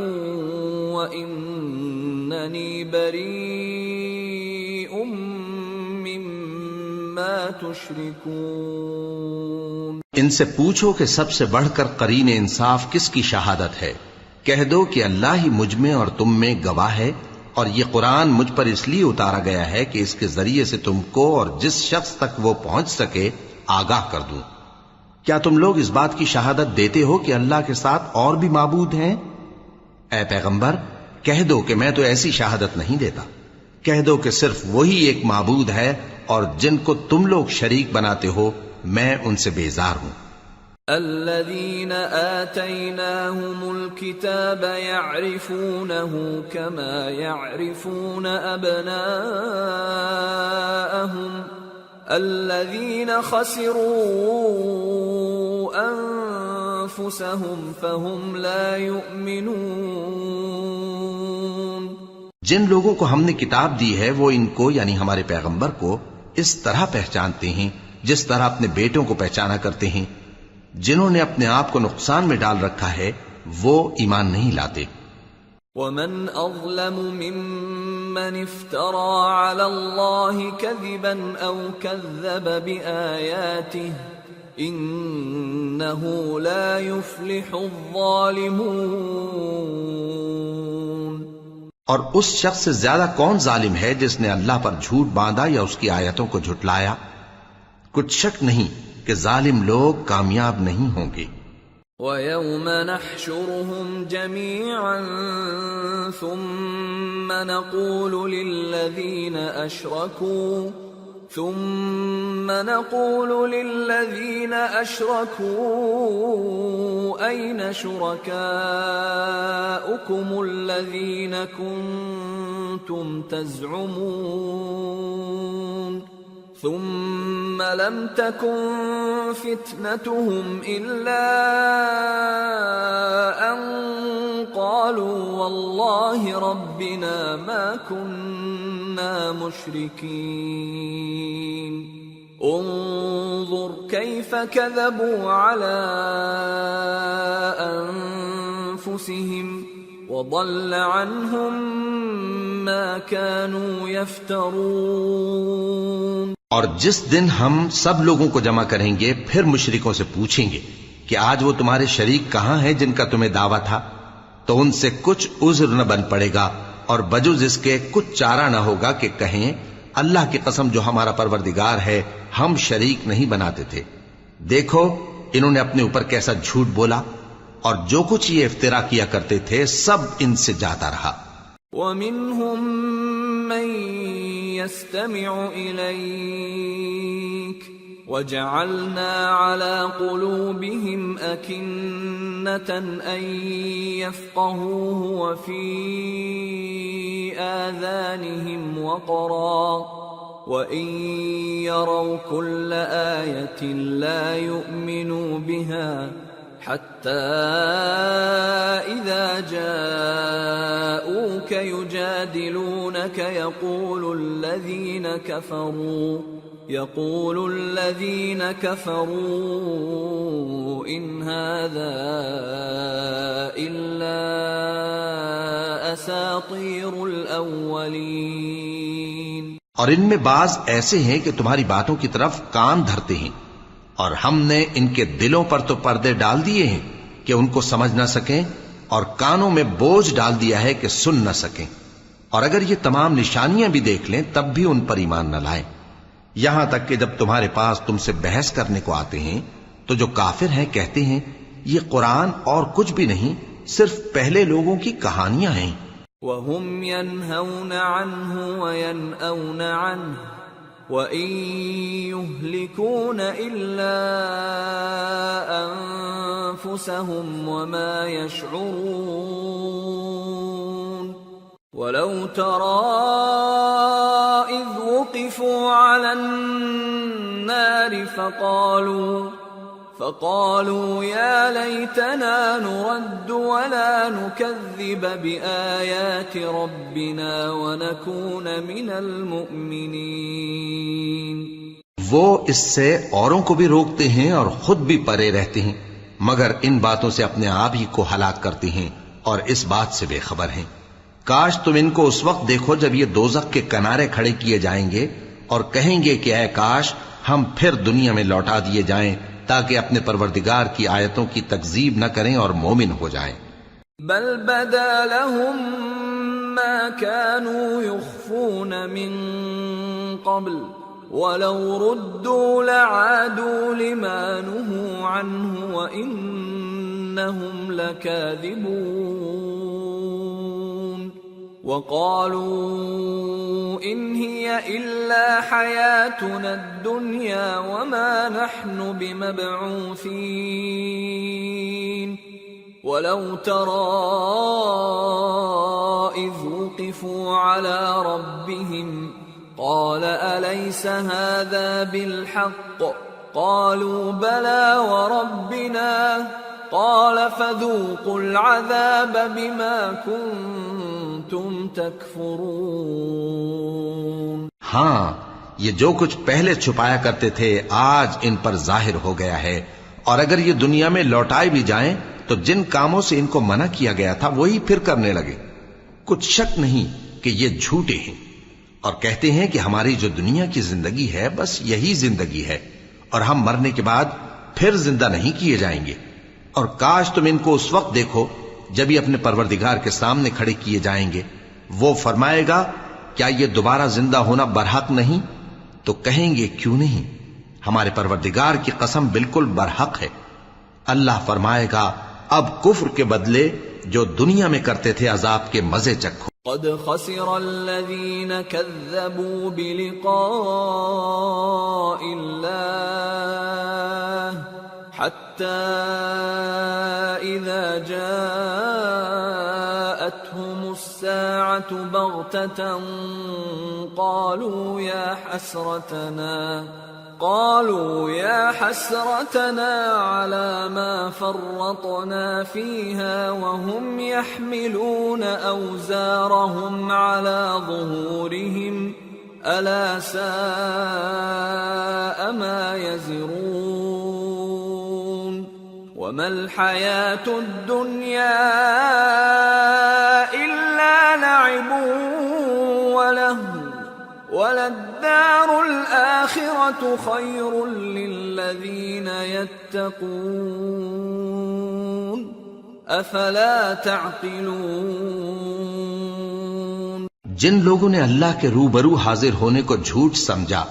Speaker 1: وإنني بريء مما تشركون۔
Speaker 2: ان سے پوچھو کہ سب سے بڑھ کر قرین انصاف کس کی شہادت ہے؟ کہہ دو کہ اللہ ہی مجھ میں اور تم میں گواہ ہے، اور یہ قرآن مجھ پر اس لیے اتارا گیا ہے کہ اس کے ذریعے سے تم کو اور جس شخص تک وہ پہنچ سکے آگاہ کر دوں۔ کیا تم لوگ اس بات کی شہادت دیتے ہو کہ اللہ کے ساتھ اور بھی معبود ہیں؟ اے پیغمبر کہہ دو کہ میں تو ایسی شہادت نہیں دیتا۔ کہہ دو کہ صرف وہی ایک معبود ہے، اور جن کو تم لوگ شریک بناتے ہو میں ان سے بیزار ہوں۔
Speaker 1: الذين آتيناهم الكتاب يعرفونه كما يعرفون أبناءهم الذين خسروا أنفسهم فهم لا يؤمنون۔
Speaker 2: جن لوگوں کو ہم نے کتاب دی ہے وہ ان کو یعنی ہمارے پیغمبر کو اس طرح پہچانتے ہیں جس طرح اپنے بیٹوں کو پہچانا کرتے ہیں. جنہوں نے اپنے آپ کو نقصان میں ڈال رکھا ہے وہ ایمان نہیں لاتے.
Speaker 1: ومن اظلم ممن افترى على الله كذبا او كذب بآياته انه لا يفلح الظالمون.
Speaker 2: اور اس شخص سے زیادہ کون ظالم ہے جس نے اللہ پر جھوٹ باندھا یا اس کی آیتوں کو جھٹلایا؟ کچھ شک نہیں کہ ظالم لوگ کامیاب نہیں ہوں گے.
Speaker 1: وَيَوْمَ نَحْشُرُهُمْ جَمِيعًا ثُمَّ نَقُولُ لِلَّذِينَ أَشْرَكُوا أَيْنَ شُرَكَاؤُكُمُ الَّذِينَ كُنتُمْ تَزْعُمُونَ ثم لم تكن فتنتهم إلا أن قالوا والله ربنا ما كنا مشركين انظر كيف كذبوا على أنفسهم وضل عنهم ما كانوا يفترون.
Speaker 2: اور جس دن ہم سب لوگوں کو جمع کریں گے پھر مشرکوں سے پوچھیں گے کہ آج وہ تمہارے شریک کہاں ہیں جن کا تمہیں دعویٰ تھا، تو ان سے کچھ عذر نہ بن پڑے گا اور بجز اس کے کچھ چارہ نہ ہوگا کہ کہیں اللہ کی قسم جو ہمارا پروردگار ہے ہم شریک نہیں بناتے تھے. دیکھو انہوں نے اپنے اوپر کیسا جھوٹ بولا اور جو کچھ یہ افترا کیا کرتے تھے سب ان سے جاتا رہا.
Speaker 1: وَمِنْهُمْ مَنْ يَسْتَمِعُ إِلَيْكَ وَجَعَلْنَا عَلَى قُلُوبِهِمْ أَكِنَّةً أَنْ يَفْقَهُوهُ وَفِي آذَانِهِمْ وَقْرًا وَإِنْ يَرَوْا كُلَّ آيَةٍ لَا يُؤْمِنُوا بِهَا حتى إذا جاءوك يجادلونك يقول الذين كفروا إن هذا إلا أساطير الأولين.
Speaker 2: اور ان میں بعض ایسے ہیں کہ تمہاری باتوں کی طرف کان دھرتے ہیں اور ہم نے ان کے دلوں پر تو پردے ڈال دیے ہیں کہ ان کو سمجھ نہ سکیں اور کانوں میں بوجھ ڈال دیا ہے کہ سن نہ سکیں، اور اگر یہ تمام نشانیاں بھی دیکھ لیں تب بھی ان پر ایمان نہ لائیں. یہاں تک کہ جب تمہارے پاس تم سے بحث کرنے کو آتے ہیں تو جو کافر ہیں کہتے ہیں یہ قرآن اور کچھ بھی نہیں صرف پہلے لوگوں کی کہانیاں ہیں.
Speaker 1: وَهُمْ يَنْهَوْنَ عَنْهُ وَيَنْأَوْنَ عَنْهُ وَإِن يُهْلِكُونَ إِلَّا أَنفُسَهُمْ وَمَا يَشْعُرُونَ. وَلَوْ تَرَى إِذْ وُقِفُوا عَلَى النَّارِ فقالوا يا ليتنا نرد ولا نكذب بآيات ربنا ونكون من المؤمنين.
Speaker 2: وہ اس سے اوروں کو بھی روکتے ہیں اور خود بھی پرے رہتے ہیں مگر ان باتوں سے اپنے آپ ہی کو ہلاک کرتے ہیں اور اس بات سے بے خبر ہیں. کاش تم ان کو اس وقت دیکھو جب یہ دوزخ کے کنارے کھڑے کیے جائیں گے اور کہیں گے کہ اے کاش ہم پھر دنیا میں لوٹا دیے جائیں تاکہ اپنے پروردگار کی آیتوں کی تکذیب نہ کریں اور مومن ہو جائیں.
Speaker 1: بل بدا لهم ما كانوا يخفون من قبل ولو ردوا لعادوا لما نهوا عنه وإنهم لكاذبون. وقالوا إن هي إلا حياتنا الدنيا وما نحن بمبعوثين. ولو ترى إذ وقفوا على ربهم قال أليس هذا بالحق قالوا بلى وربنا قال فذوقوا العذاب بما كنتم تكفرون.
Speaker 2: ہاں، یہ جو کچھ پہلے چھپایا کرتے تھے آج ان پر ظاہر ہو گیا ہے، اور اگر یہ دنیا میں لوٹائے بھی جائیں تو جن کاموں سے ان کو منع کیا گیا تھا وہی پھر کرنے لگے. کچھ شک نہیں کہ یہ جھوٹے ہیں، اور کہتے ہیں کہ ہماری جو دنیا کی زندگی ہے بس یہی زندگی ہے، اور ہم مرنے کے بعد پھر زندہ نہیں کیے جائیں گے. اور کاش تم ان کو اس وقت دیکھو جب یہ اپنے پروردگار کے سامنے کھڑے کیے جائیں گے. وہ فرمائے گا کیا یہ دوبارہ زندہ ہونا برحق نہیں؟ تو کہیں گے کیوں نہیں، ہمارے پروردگار کی قسم بالکل برحق ہے. اللہ فرمائے گا اب کفر کے بدلے جو دنیا میں کرتے تھے عذاب کے مزے چکھو.
Speaker 1: قد خسر الذين كذبوا بلقاء الله حتى إذا جاءتهم الساعة بغتة قالوا يا حسرتنا على ما فرطنا فيها وهم يحملون أوزارهم على ظهورهم ألا ساء ما يزرون. وما الحياة الدنيا إلا لعب ولهو وللدار الآخرة خير للذين يتقون أفلا تعقلون.
Speaker 2: جن لوگوں نے اللہ کے روبرو حاضر ہونے کو جھوٹ سمجھا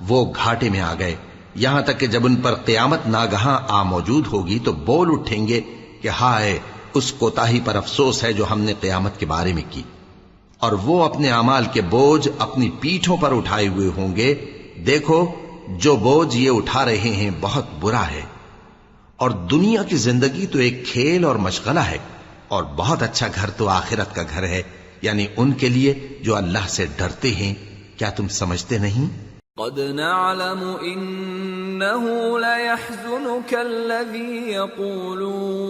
Speaker 2: وہ گھاٹے میں آ گئے، یہاں تک کہ جب ان پر قیامت ناگہاں آ موجود ہوگی تو بول اٹھیں گے کہ ہائے اس کوتاہی پر افسوس ہے جو ہم نے قیامت کے بارے میں کی. اور وہ اپنے اعمال کے بوجھ اپنی پیٹھوں پر اٹھائے ہوئے ہوں گے. دیکھو جو بوجھ یہ اٹھا رہے ہیں بہت برا ہے، اور دنیا کی زندگی تو ایک کھیل اور مشغلہ ہے، اور بہت اچھا گھر تو آخرت کا گھر ہے، یعنی ان کے لیے جو اللہ سے ڈرتے ہیں. کیا تم سمجھتے نہیں؟
Speaker 1: قد نعلم إنه ليحزنك الذي يقولون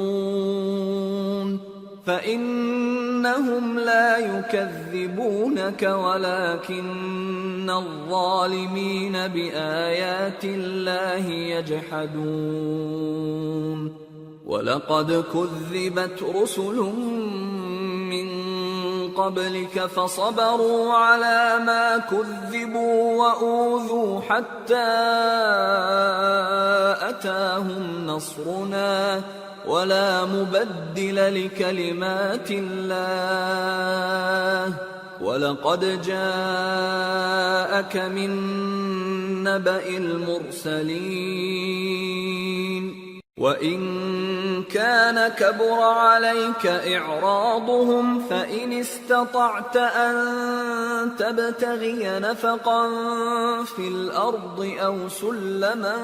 Speaker 1: فإنهم لا يكذبونك ولكن الظالمين بآيات الله يجحدون. ولقد كذبت رسل من قبلك فصبروا على ما كذبوا وأوذوا حتى أتاهم نصرنا ولا مبدل لكلمات الله ولقد جاءك من نبأ المرسلين. وَإِن كَانَ كَبُرَ عَلَيْكَ إِعْرَاضُهُمْ فَإِنِ اسْتَطَعْتَ أَن تَبْتَغِيَ نَفَقًا فِي الْأَرْضِ أَوْ سُلَّمًا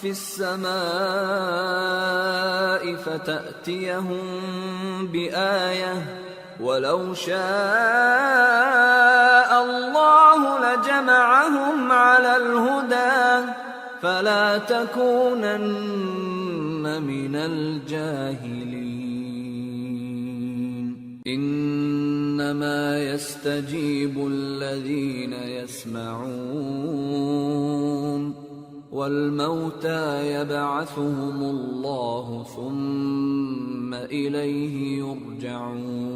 Speaker 1: فِي السَّمَاءِ فَتَأْتِيَهُم بِآيَةٍ وَلَوْ شَاءَ اللَّهُ لَجَمَعَهُمْ عَلَى الْهُدَى فلا تكونن من الجاهلين. انما يستجيب الذين يسمعون والموتى يبعثهم الله ثم اليه يرجعون.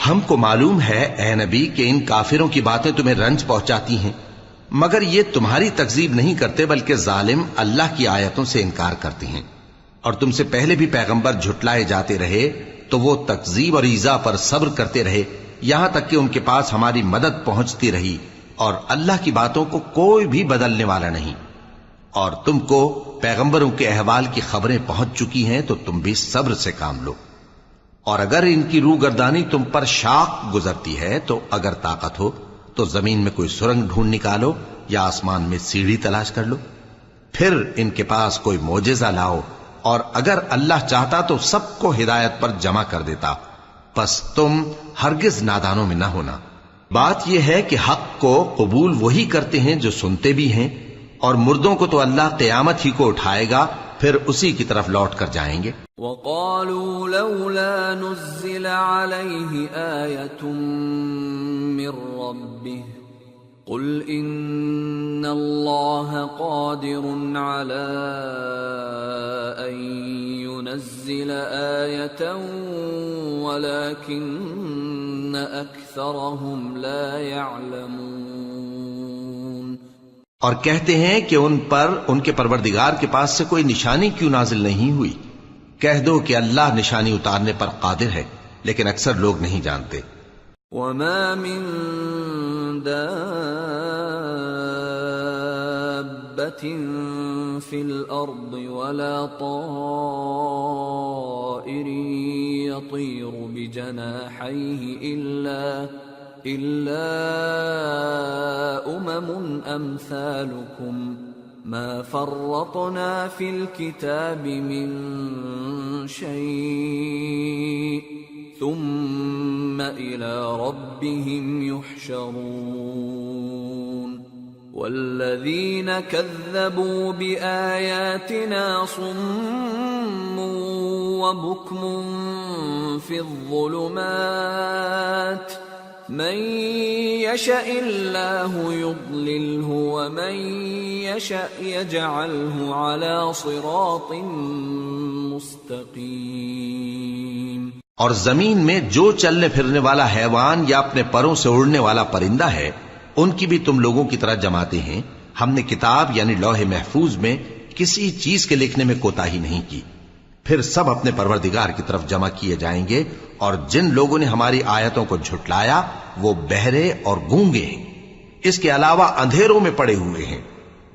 Speaker 2: ہم کو معلوم ہے اے نبی کہ ان کافروں کی باتیں تمہیں رنج پہنچاتی ہیں، مگر یہ تمہاری تکذیب نہیں کرتے بلکہ ظالم اللہ کی آیتوں سے انکار کرتے ہیں. اور تم سے پہلے بھی پیغمبر جھٹلائے جاتے رہے تو وہ تکذیب اور ایذا پر صبر کرتے رہے یہاں تک کہ ان کے پاس ہماری مدد پہنچتی رہی، اور اللہ کی باتوں کو کوئی بھی بدلنے والا نہیں. اور تم کو پیغمبروں کے احوال کی خبریں پہنچ چکی ہیں تو تم بھی صبر سے کام لو. اور اگر ان کی روگردانی تم پر شاق گزرتی ہے تو اگر طاقت ہو تو زمین میں کوئی سرنگ ڈھونڈ نکالو یا آسمان میں سیڑھی تلاش کر لو، پھر ان کے پاس کوئی معجزہ لاؤ، اور اگر اللہ چاہتا تو سب کو ہدایت پر جمع کر دیتا. پس تم ہرگز نادانوں میں نہ ہونا. بات یہ ہے کہ حق کو قبول وہی کرتے ہیں جو سنتے بھی ہیں، اور مردوں کو تو اللہ قیامت ہی کو اٹھائے گا پھر اسی کی طرف لوٹ کر جائیں گے۔
Speaker 1: وقالوا لولا نزل عليه آية من ربه قل إن الله قادر على أن ينزل آية ولكن أكثرهم لا يعلمون۔
Speaker 2: اور کہتے ہیں کہ ان پر ان کے پروردگار کے پاس سے کوئی نشانی کیوں نازل نہیں ہوئی؟ کہہ دو کہ اللہ نشانی اتارنے پر قادر ہے، لیکن اکثر لوگ نہیں جانتے۔
Speaker 1: وما من دابة في الأرض ولا طائر يطير بجناحيه إلا أمثالكم ما فرطنا في الكتاب من شيء ثم إلى ربهم يحشرون والذين كذبوا بآياتنا صم وبكم في الظلمات من يشاء الله يضلله ومن يشاء يجعله على صراط مستقيم۔
Speaker 2: اور زمین میں جو چلنے پھرنے والا حیوان یا اپنے پروں سے اڑنے والا پرندہ ہے ان کی بھی تم لوگوں کی طرح جماتے ہیں۔ ہم نے کتاب یعنی لوح محفوظ میں کسی چیز کے لکھنے میں کوتاہی نہیں کی۔ پھر سب اپنے پروردگار کی طرف جمع کیے جائیں گے، اور جن لوگوں نے ہماری آیتوں کو جھٹلایا وہ بہرے اور گونگے ہیں، اس کے علاوہ اندھیروں میں پڑے ہوئے ہیں۔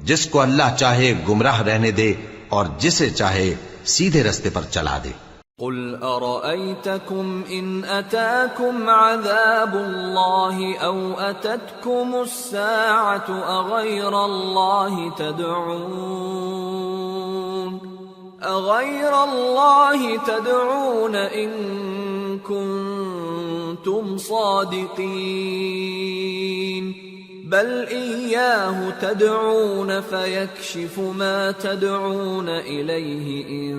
Speaker 2: جس کو اللہ چاہے گمراہ رہنے دے اور جسے چاہے سیدھے رستے پر چلا دے۔
Speaker 1: قل أرأيتكم إن أتاكم عذاب الله أو أتتكم الساعة أغير الله تدعون إن كنتم صادقين بل إياه تدعون فيكشف ما تدعون إليه إن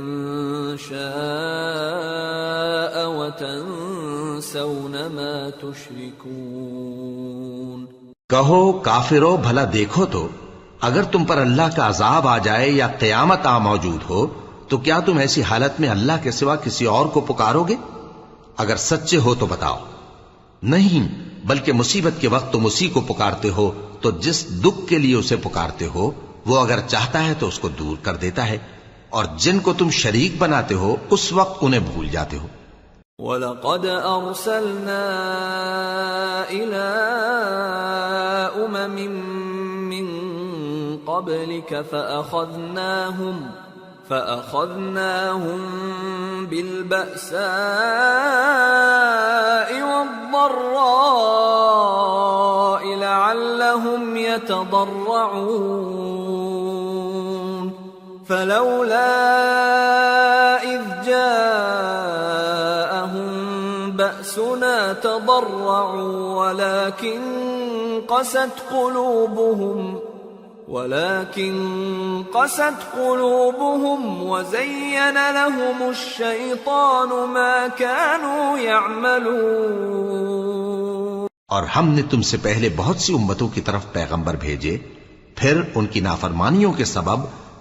Speaker 1: شاء وتنسون ما تشركون۔
Speaker 2: کہو کافرو بھلا دیکھو تو اگر تم پر اللہ کا عذاب آ جائے یا قیامت آ موجود ہو تو کیا تم ایسی حالت میں اللہ کے سوا کسی اور کو پکارو گے؟ اگر سچے ہو تو بتاؤ۔ نہیں، بلکہ مصیبت کے وقت تم اسی کو پکارتے ہو تو جس دکھ کے لیے اسے پکارتے ہو وہ اگر چاہتا ہے تو اس کو دور کر دیتا ہے، اور جن کو تم شریک بناتے ہو اس وقت انہیں بھول جاتے ہو۔
Speaker 1: وَلَقَدْ أَرْسَلْنَا إِلَىٰ أُمَمٍ مِّن قَبْلِكَ فَأَخَذْنَاهُمْ بِالْبَأْسَاءِ وَالضَّرَّاءِ لَعَلَّهُمْ يَتَضَرَّعُونَ فَلَوْلَا إِذْ جَاءَهُمْ بَأْسُنَا تَضَرَّعُوا وَلَكِنْ قست قلوبهم وزين لهم الشيطان ما كانوا يعملون۔
Speaker 2: اور ہم نے تم سے پہلے بہت سی امتوں کی طرف پیغمبر بھیجے، پھر ان کی نافرمانیوں کے سبب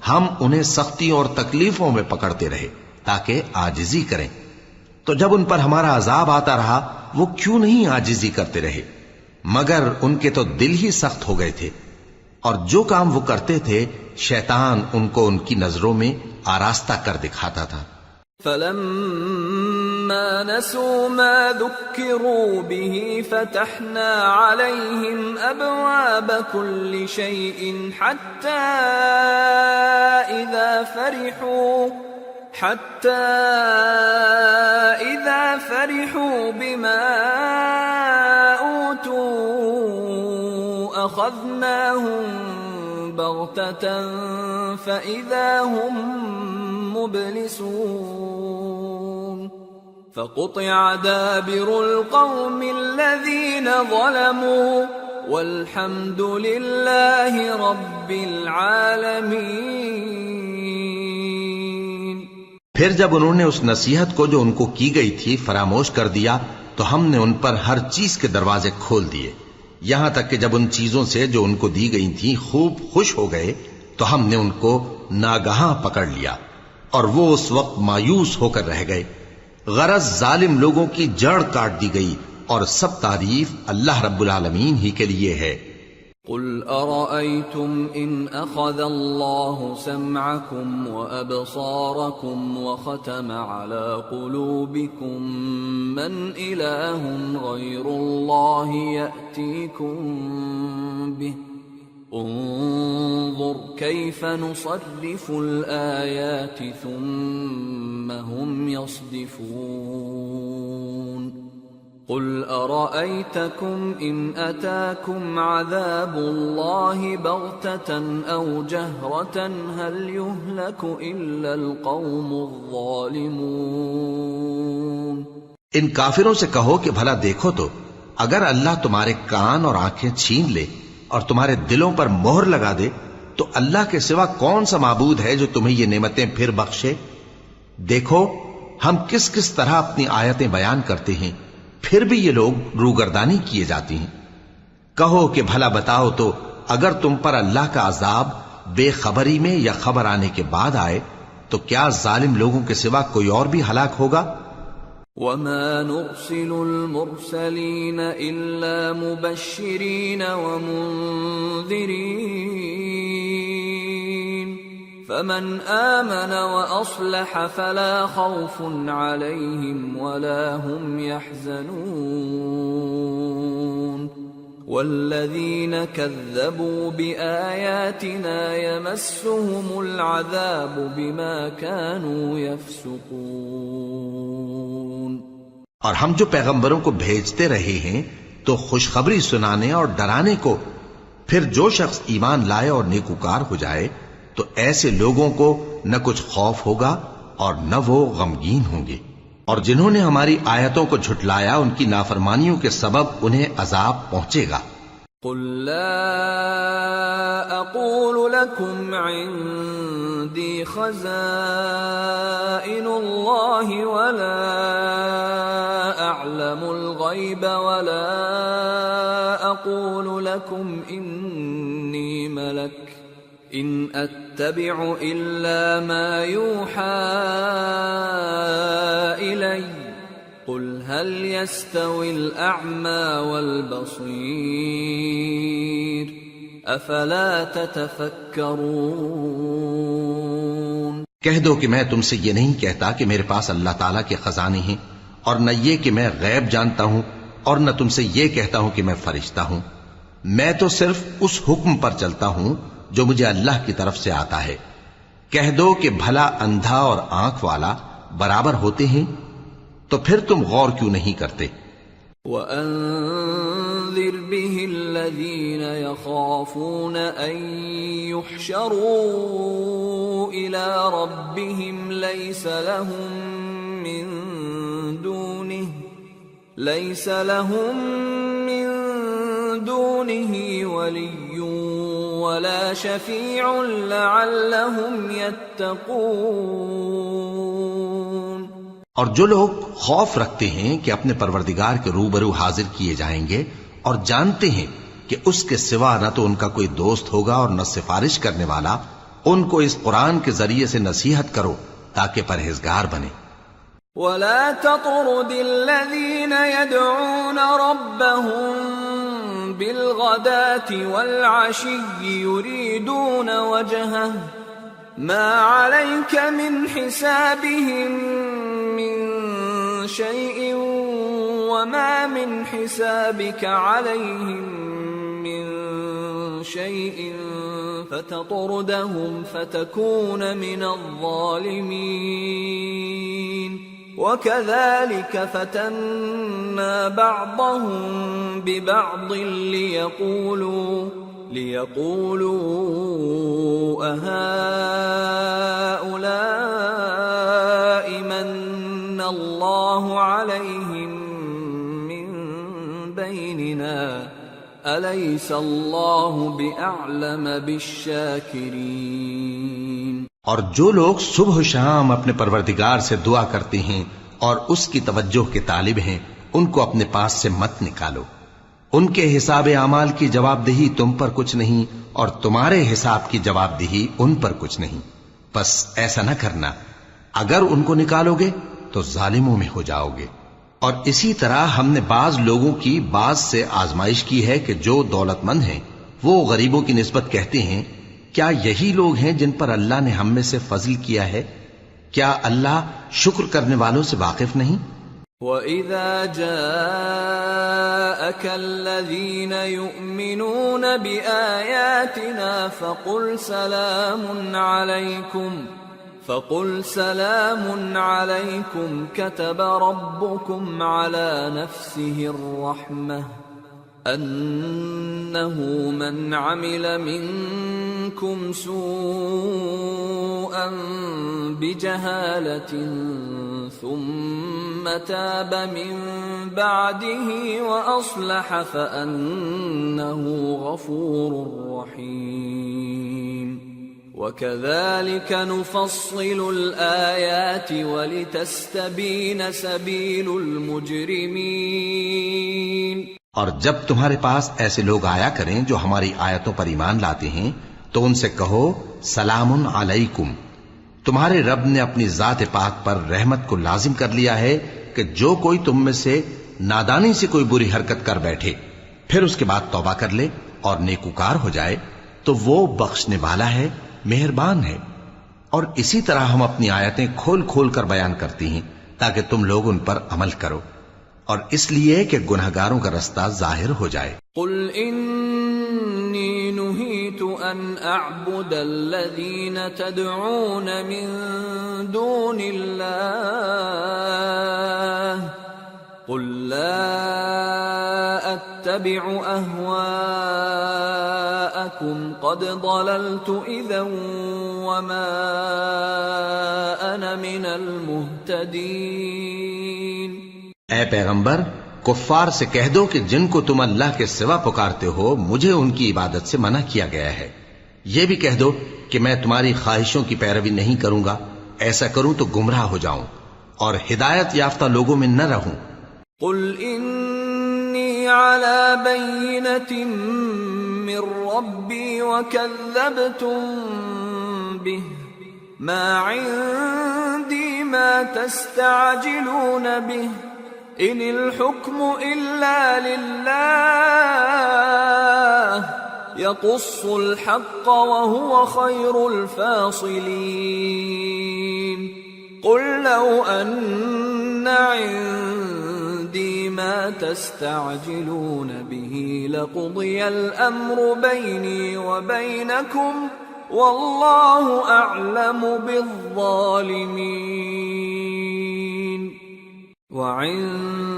Speaker 2: ہم انہیں سختیوں اور تکلیفوں میں پکڑتے رہے تاکہ عاجزی کریں۔ تو جب ان پر ہمارا عذاب آتا رہا وہ کیوں نہیں عاجزی کرتے رہے، مگر ان کے تو دل ہی سخت ہو گئے تھے، اور جو کام وہ کرتے تھے شیطان ان کو ان کی نظروں میں آراستہ کر دکھاتا تھا۔
Speaker 1: فَلَمَّا نَسُوا مَا ذُكِّرُوا بِهِ فَتَحْنَا عَلَيْهِمْ أَبْوَابَ كُلِّ شَيْءٍ حَتَّى إِذَا فَرِحُوا بِمَا أُوتُوا أَخَذْنَاهُمْ بَغْتَةً فَإِذَا هُمْ مُبْلِسُونَ فَقُطِعَ دَابِرُ الْقَوْمِ الَّذِينَ ظَلَمُوا وَالْحَمْدُ لِلَّهِ رَبِّ الْعَالَمِينَ۔
Speaker 2: پھر جب انہوں نے اس نصیحت کو جو ان کو کی گئی تھی فراموش کر دیا تو ہم نے ان پر ہر چیز کے دروازے کھول دیے، یہاں تک کہ جب ان چیزوں سے جو ان کو دی گئی تھیں خوب خوش ہو گئے تو ہم نے ان کو ناگہاں پکڑ لیا اور وہ اس وقت مایوس ہو کر رہ گئے۔ غرض ظالم لوگوں کی جڑ کاٹ دی گئی اور سب تعریف اللہ رب العالمین ہی کے لیے ہے۔
Speaker 1: قل أرأيتم إن أخذ الله سمعكم وأبصاركم وختم على قلوبكم من إله غير الله يأتيكم به انظر كيف نصرف الآيات ثم هم يصدفون قل أرأيتكم إن أتاكم عذاب الله بغتة أو جهرة هل يهلك إلا القوم الظالمون۔
Speaker 2: ان کافروں سے کہو کہ بھلا دیکھو تو اگر اللہ تمہارے کان اور آنکھیں چھین لے اور تمہارے دلوں پر مہر لگا دے تو اللہ کے سوا کون سا معبود ہے جو تمہیں یہ نعمتیں پھر بخشے؟ دیکھو ہم کس کس طرح اپنی آیتیں بیان کرتے ہیں، پھر بھی یہ لوگ روگردانی کیے جاتی ہیں۔ کہو کہ بھلا بتاؤ تو اگر تم پر اللہ کا عذاب بے خبری میں یا خبر آنے کے بعد آئے تو کیا ظالم لوگوں کے سوا کوئی اور بھی ہلاک ہوگا؟
Speaker 1: وَمَا نُرْسِلُ الْمُرْسَلِينَ إِلَّا مُبَشِّرِينَ وَمُنذِرِينَ فَمَنْ آمَنَ وَأَصْلَحَ فَلَا خَوْفٌ عَلَيْهِمْ وَلَا هُمْ يَحْزَنُونَ وَالَّذِينَ كَذَّبُوا بِآيَاتِنَا يَمَسُّهُمُ الْعَذَابُ بِمَا كَانُوا يَفْسُقُونَ۔
Speaker 2: اور ہم جو پیغمبروں کو بھیجتے رہے ہیں تو خوشخبری سنانے اور ڈرانے کو، پھر جو شخص ایمان لائے اور نیکوکار ہو جائے تو ایسے لوگوں کو نہ کچھ خوف ہوگا اور نہ وہ غمگین ہوں گے، اور جنہوں نے ہماری آیتوں کو جھٹلایا ان کی نافرمانیوں کے سبب انہیں عذاب پہنچے گا۔
Speaker 1: قل لا اقول لكم عندي خزائن الله ولا اعلم الغيب ولا اقول لكم اني ملك ان اتبع الا ما يوحى الي قل هل يستوي الأعمى والبصير أفلا تتفكرون۔
Speaker 2: کہہ دو کہ میں تم سے یہ نہیں کہتا کہ میرے پاس اللہ تعالیٰ کے خزانے ہیں، اور نہ یہ کہ میں غیب جانتا ہوں، اور نہ تم سے یہ کہتا ہوں کہ میں فرشتہ ہوں۔ میں تو صرف اس حکم پر چلتا ہوں جو مجھے اللہ کی طرف سے آتا ہے۔ کہہ دو کہ بھلا اندھا اور آنکھ والا برابر ہوتے ہیں؟ تو پھر تم غور کیوں نہیں کرتے؟
Speaker 1: وَأَنذِرْ بِهِ الَّذِينَ يَخَافُونَ أَن يُحْشَرُوا إِلَى رَبِّهِمْ لَيْسَ لَهُم مِّن دُونِهِ وَلِيٌّ وَلَا شَفِيعٌ لَعَلَّهُمْ يَتَّقُونَ۔
Speaker 2: اور جو لوگ خوف رکھتے ہیں کہ اپنے پروردگار کے روبرو حاضر کیے جائیں گے اور جانتے ہیں کہ اس کے سوا نہ تو ان کا کوئی دوست ہوگا اور نہ سفارش کرنے والا، ان کو اس قرآن کے ذریعے سے نصیحت کرو تاکہ پرہیزگار بنے۔
Speaker 1: وَلَا تَطْرُدِ الَّذِينَ يَدْعُونَ رَبَّهُم بِالْغَدَاةِ وَالْعَشِيِّ يُرِيدُونَ وَجْهَهُ مَا عَلَيْكَ مِنْ حِسَابِهِمْ مِنْ شَيْءٍ وَمَا مِنْ حِسَابِكَ عَلَيْهِمْ مِنْ شَيْءٍ فَتَطْرُدَهُمْ فَتَكُونَ مِنَ الظَّالِمِينَ وَكَذَلِكَ فَتَنَّا بَعْضَهُمْ بِبَعْضٍ لِيَقُولُوا أَهَؤُلَاءِ مَنَّ اللَّهُ عَلَيْهِمْ مِنْ بَيْنِنَا أَلَيْسَ اللَّهُ بِأَعْلَمَ بِالشَّاكِرِينَ۔
Speaker 2: اور جو لوگ صبح و شام اپنے پروردگار سے دعا کرتے ہیں اور اس کی توجہ کے طالب ہیں، ان کو اپنے پاس سے مت نکالو۔ ان کے حساب اعمال کی جواب دہی تم پر کچھ نہیں، اور تمہارے حساب کی جواب دہی ان پر کچھ نہیں۔ بس ایسا نہ کرنا، اگر ان کو نکالو گے تو ظالموں میں ہو جاؤ گے۔ اور اسی طرح ہم نے بعض لوگوں کی بعض سے آزمائش کی ہے کہ جو دولت مند ہیں وہ غریبوں کی نسبت کہتے ہیں کیا یہی لوگ ہیں جن پر اللہ نے ہم میں سے فضل کیا ہے؟ کیا اللہ شکر کرنے والوں سے واقف نہیں؟
Speaker 1: وَإِذَا جَاءَكَ الَّذِينَ يُؤْمِنُونَ بِآيَاتِنَا فَقُلْ سَلَامٌ عَلَيْكُمْ كَتَبَ رَبُّكُمْ عَلَى نَفْسِهِ الرَّحْمَةَ أَنَّهُ مَنْ عَمِلَ مِنْكُمْ سُوءًا بِجَهَالَةٍ ثُمَّ تَابَ مِنْ بَعْدِهِ وَأَصْلَحَ فَأَنَّهُ غَفُورٌ رَحِيمٌ وَكَذَلِكَ نُفَصِّلُ الْآيَاتِ وَلِتَسْتَبِينَ سَبِيلُ الْمُجْرِمِينَ۔
Speaker 2: اور جب تمہارے پاس ایسے لوگ آیا کریں جو ہماری آیتوں پر ایمان لاتے ہیں تو ان سے کہو سلام علیکم، تمہارے رب نے اپنی ذات پاک پر رحمت کو لازم کر لیا ہے کہ جو کوئی تم میں سے نادانی سے کوئی بری حرکت کر بیٹھے پھر اس کے بعد توبہ کر لے اور نیکوکار ہو جائے تو وہ بخشنے والا ہے، مہربان ہے۔ اور اسی طرح ہم اپنی آیتیں کھول کھول کر بیان کرتی ہیں تاکہ تم لوگ ان پر عمل کرو، اور اس لیے کہ گناہگاروں کا رستہ ظاہر ہو جائے۔
Speaker 1: قل انی نہیت ان اعبد الذین تدعون من دون اللہ قل لا اتبع اہواءکم قد ضللت اذا وما انا من المہتدین۔
Speaker 2: اے پیغمبر، کفار سے کہہ دو کہ جن کو تم اللہ کے سوا پکارتے ہو مجھے ان کی عبادت سے منع کیا گیا ہے۔ یہ بھی کہہ دو کہ میں تمہاری خواہشوں کی پیروی نہیں کروں گا، ایسا کروں تو گمراہ ہو جاؤں اور ہدایت یافتہ لوگوں میں نہ رہوں۔
Speaker 1: قل انی علی بینۃ من ربی وکذبتم بہ ما عندی ما تستعجلون بہ ان الحکم الا للہ یقص الحق وهو خیر الفاصلین۔ قل لو ان عندی ما تستعجلون به لقضی الامر بینی وبینکم واللہ اعلم بالظالمین۔ وعنده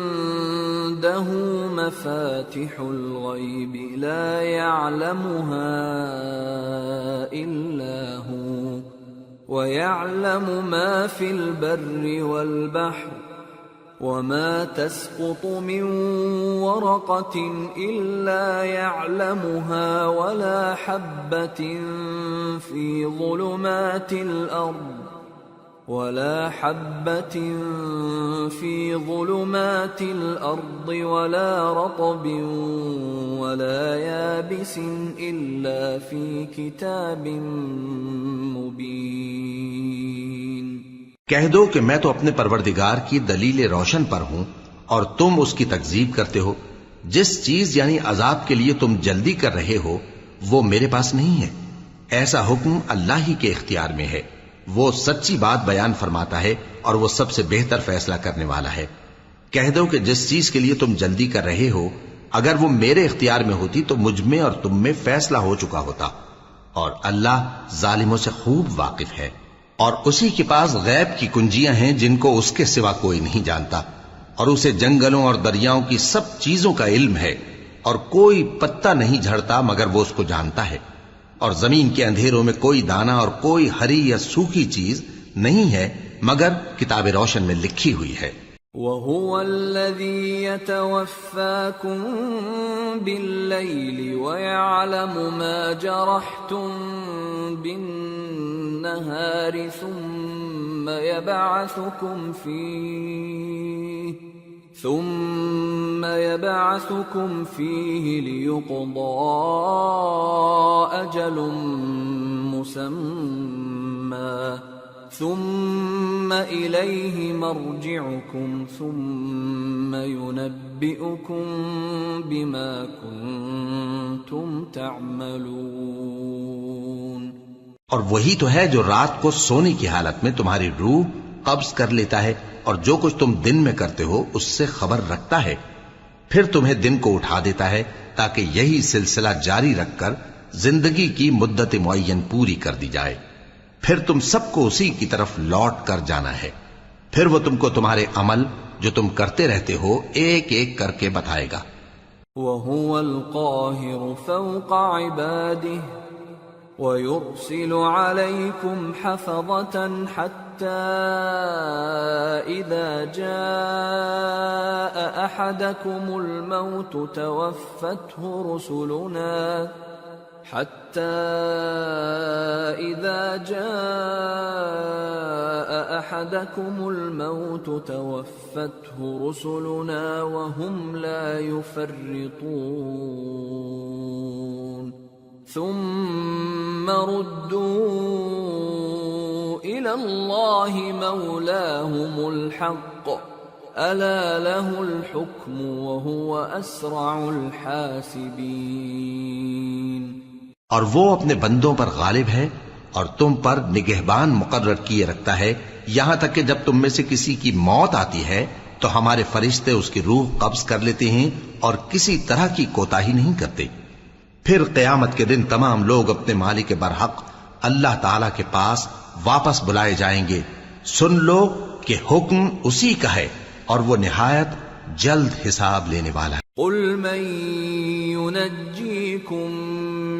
Speaker 1: مفاتح الغیب لا يعلمها الا هو ويعلم ما في البر والبحر وما تسقط من ورقة إلا يعلمها ولا حبة في ظلمات الأرض ولا رطب ولا يابس إلا في كتاب مبين۔
Speaker 2: کہہ دو کہ میں تو اپنے پروردگار کی دلیل روشن پر ہوں اور تم اس کی تکذیب کرتے ہو۔ جس چیز یعنی عذاب کے لیے تم جلدی کر رہے ہو وہ میرے پاس نہیں ہے، ایسا حکم اللہ ہی کے اختیار میں ہے۔ وہ سچی بات بیان فرماتا ہے اور وہ سب سے بہتر فیصلہ کرنے والا ہے۔ کہہ دو کہ جس چیز کے لیے تم جلدی کر رہے ہو اگر وہ میرے اختیار میں ہوتی تو مجھ میں اور تم میں فیصلہ ہو چکا ہوتا، اور اللہ ظالموں سے خوب واقف ہے۔ اور اسی کے پاس غیب کی کنجیاں ہیں جن کو اس کے سوا کوئی نہیں جانتا، اور اسے جنگلوں اور دریاؤں کی سب چیزوں کا علم ہے، اور کوئی پتا نہیں جھڑتا مگر وہ اس کو جانتا ہے، اور زمین کے اندھیروں میں کوئی دانہ اور کوئی ہری یا سوکھی چیز نہیں ہے مگر کتاب روشن میں لکھی ہوئی ہے۔
Speaker 1: وَهُوَ الَّذِي يَتَوَفَّاكُم بِاللَّيْلِ وَيَعْلَمُ مَا جَرَحْتُم بِالنَّهَارِ ثُمَّ يَبْعَثُكُمْ فِيهِ لِيُقْضَىٰ أَجَلٌ مُّسَمًّى ثم إليه مرجعكم ثم ينبئكم بما كنتم تعملون.
Speaker 2: اور وہی تو ہے جو رات کو سونے کی حالت میں تمہاری روح قبض کر لیتا ہے اور جو کچھ تم دن میں کرتے ہو اس سے خبر رکھتا ہے، پھر تمہیں دن کو اٹھا دیتا ہے تاکہ یہی سلسلہ جاری رکھ کر زندگی کی مدت معین پوری کر دی جائے. پھر تم سب کو اسی کی طرف لوٹ کر جانا ہے، پھر وہ تم کو تمہارے عمل جو تم کرتے رہتے ہو ایک ایک کر کے بتائے گا.
Speaker 1: وَهُوَ الْقَاهِرُ فَوْقَ عِبَادِهِ وَيُرْسِلُ عَلَيْكُمْ حَفَظَةً حَتَّى إِذَا جَاءَ أَحَدَكُمُ الْمَوْتُ تَوَفَّتْهُ رسلنا وهم لا يفرطون ثم ردوا إلى الله مولاهم الحق ألا له الحكم وهو أسرع الحاسبين.
Speaker 2: اور وہ اپنے بندوں پر غالب ہے اور تم پر نگہبان مقرر کیے رکھتا ہے یہاں تک کہ جب تم میں سے کسی کی موت آتی ہے تو ہمارے فرشتے اس کی روح قبض کر لیتے ہیں اور کسی طرح کی کوتاہی نہیں کرتے. پھر قیامت کے دن تمام لوگ اپنے مالک برحق اللہ تعالی کے پاس واپس بلائے جائیں گے. سن لو کہ حکم اسی کا ہے اور وہ نہایت جلد حساب لینے والا ہے.
Speaker 1: قل من ينجيكم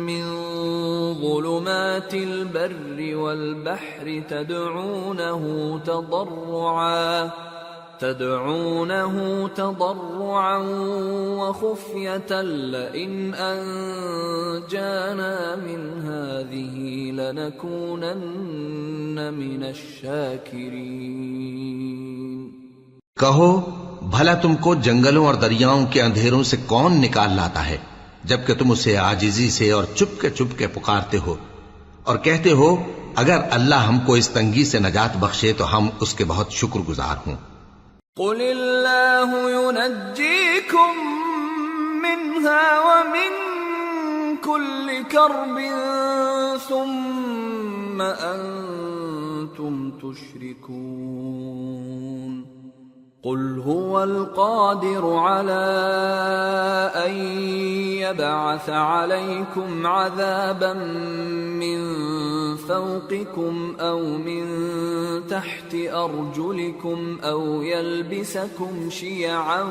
Speaker 1: من ظلمات البر والبحر تدعونه تضرعا وخفية لئن أنجانا من هذه لنكونن من الشاكرين.
Speaker 2: کہو بھلا تم کو جنگلوں اور دریاؤں کے اندھیروں سے کون نکال لاتا ہے جبکہ تم اسے عاجزی سے اور چپ کے پکارتے ہو اور کہتے ہو اگر اللہ ہم کو اس تنگی سے نجات بخشے تو ہم اس کے بہت شکر گزار ہوں.
Speaker 1: قل اللہ ينجيكم منها ومن كل كرب ثم أنتم تشركون. قل هو القادر على أن يبعث عليكم عذابا من فوقكم أو من تحت أرجلكم أو يلبسكم شيعا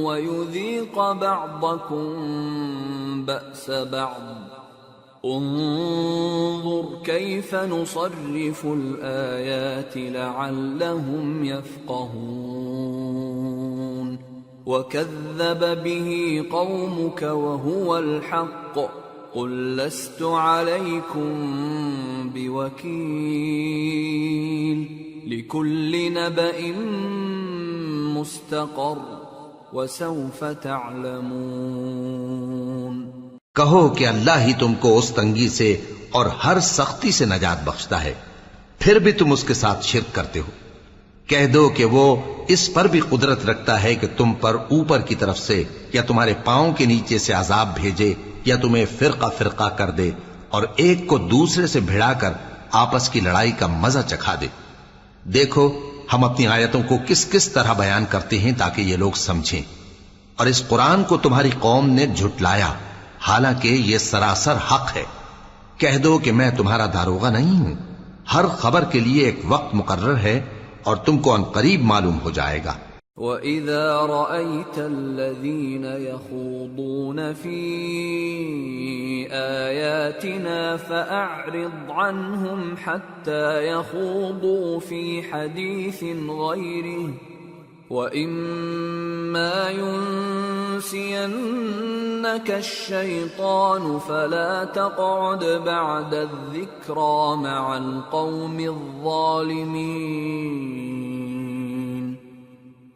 Speaker 1: ويذيق بعضكم بأس بعض. انظر كيف نصرف الآيات لعلهم يفقهون. وكذب به قومك وهو الحق قل لست عليكم بوكيل لكل نبأ مستقر وسوف تعلمون.
Speaker 2: کہو کہ اللہ ہی تم کو اس تنگی سے اور ہر سختی سے نجات بخشتا ہے، پھر بھی تم اس کے ساتھ شرک کرتے ہو. کہہ دو کہ وہ اس پر بھی قدرت رکھتا ہے کہ تم پر اوپر کی طرف سے یا تمہارے پاؤں کے نیچے سے عذاب بھیجے یا تمہیں فرقہ فرقہ کر دے اور ایک کو دوسرے سے بھڑا کر آپس کی لڑائی کا مزہ چکھا دے. دیکھو ہم اپنی آیتوں کو کس کس طرح بیان کرتے ہیں تاکہ یہ لوگ سمجھیں. اور اس قرآن کو تمہاری قوم نے جھٹلایا حالانکہ یہ سراسر حق ہے. کہہ دو کہ میں تمہارا داروغہ نہیں ہوں. ہر خبر کے لیے ایک وقت مقرر ہے اور تم کو عنقریب معلوم ہو جائے گا.
Speaker 1: وَإِذَا رَأَيْتَ الَّذِينَ يَخُوضُونَ فِي آيَاتِنَا فَأَعْرِضْ عَنْهُمْ حَتَّى يَخُوضُوا فِي حَدِيثٍ غَيْرِهِ وَإِمَّا يُنْسِيَنَّكَ الشَّيْطَانُ فَلَا تَقْعُدْ بَعْدَ الذِّكْرَى مَعَ الْقَوْمِ الظَّالِمِينَ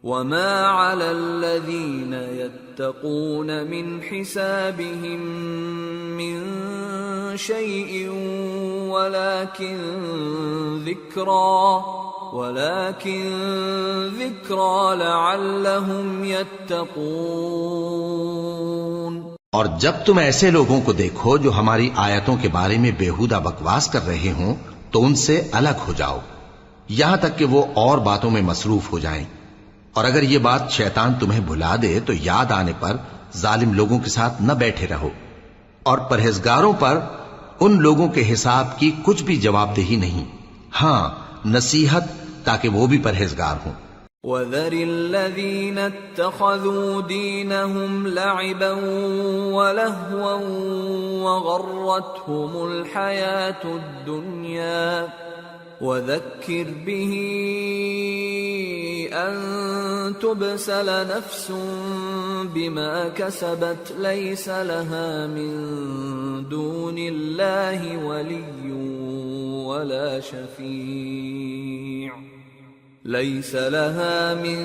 Speaker 1: وَمَا عَلَى الَّذِينَ يَتَّقُونَ مِنْ حِسَابِهِمْ مِنْ شَيْءٍ وَلَكِنْ ذِكْرَى لَعَلَّهُمْ يَتَّقُونَ۔
Speaker 2: اور جب تم ایسے لوگوں کو دیکھو جو ہماری آیتوں کے بارے میں بےہودہ بکواس کر رہے ہوں تو ان سے الگ ہو جاؤ یہاں تک کہ وہ اور باتوں میں مصروف ہو جائیں، اور اگر یہ بات شیطان تمہیں بھلا دے تو یاد آنے پر ظالم لوگوں کے ساتھ نہ بیٹھے رہو، اور پرہیزگاروں پر ان لوگوں کے حساب کی کچھ بھی جواب دہی نہیں، ہاں نصیحت تاکہ وہ بھی پرہیزگار ہوں۔
Speaker 1: وَذَرِ الَّذِينَ اتَّخَذُوا دِينَهُمْ لَعِبًا وَلَهْوًا وَغَرَّتْهُمُ الْحَيَاةُ الدُّنْيَا وَذَكِّرْ بِهِ أَن تُبْسَلَ نَفْسٌ بِمَا كَسَبَتْ لَيْسَ لَهَا مِن دُونِ اللَّهِ وَلِيٌّ وَلَا شَفِيعٌ لَيْسَ لَهَا مِن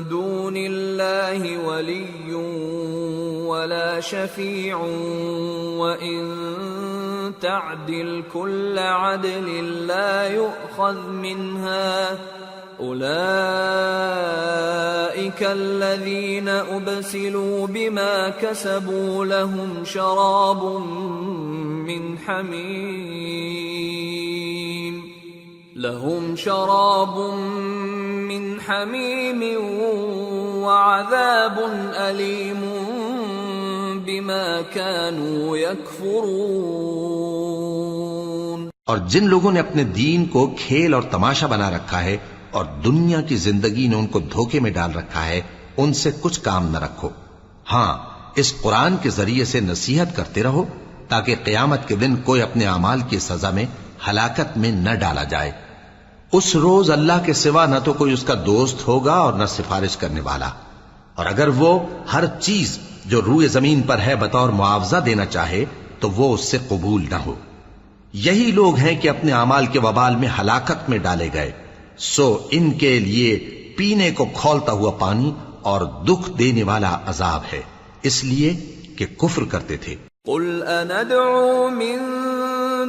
Speaker 1: دُونِ اللَّهِ وَلِيٌّ وَلَا شَفِيعٌ وَإِن تَعْدِلْ كُلَّ عَدْلٍ لَّا يُؤْخَذْ مِنْهَا أُولَئِكَ الَّذِينَ أُبْسِلُوا بِمَا كَسَبُوا لَهُمْ شراب من حميم وعذاب أليم بما كانوا يكفرون۔
Speaker 2: اور جن لوگوں نے اپنے دین کو کھیل اور تماشا بنا رکھا ہے اور دنیا کی زندگی نے ان کو دھوکے میں ڈال رکھا ہے، ان سے کچھ کام نہ رکھو، ہاں اس قرآن کے ذریعے سے نصیحت کرتے رہو تاکہ قیامت کے دن کوئی اپنے اعمال کی سزا میں ہلاکت میں نہ ڈالا جائے۔ اس روز اللہ کے سوا نہ تو کوئی اس کا دوست ہوگا اور نہ سفارش کرنے والا، اور اگر وہ ہر چیز جو روئے زمین پر ہے بطور معاوضہ دینا چاہے تو وہ اس سے قبول نہ ہو۔ یہی لوگ ہیں کہ اپنے اعمال کے وبال میں ہلاکت میں ڈالے گئے، سو ان کے لیے پینے کو کھولتا ہوا پانی اور دکھ دینے والا عذاب ہے، اس لیے کہ کفر کرتے تھے۔
Speaker 1: قل أندعو من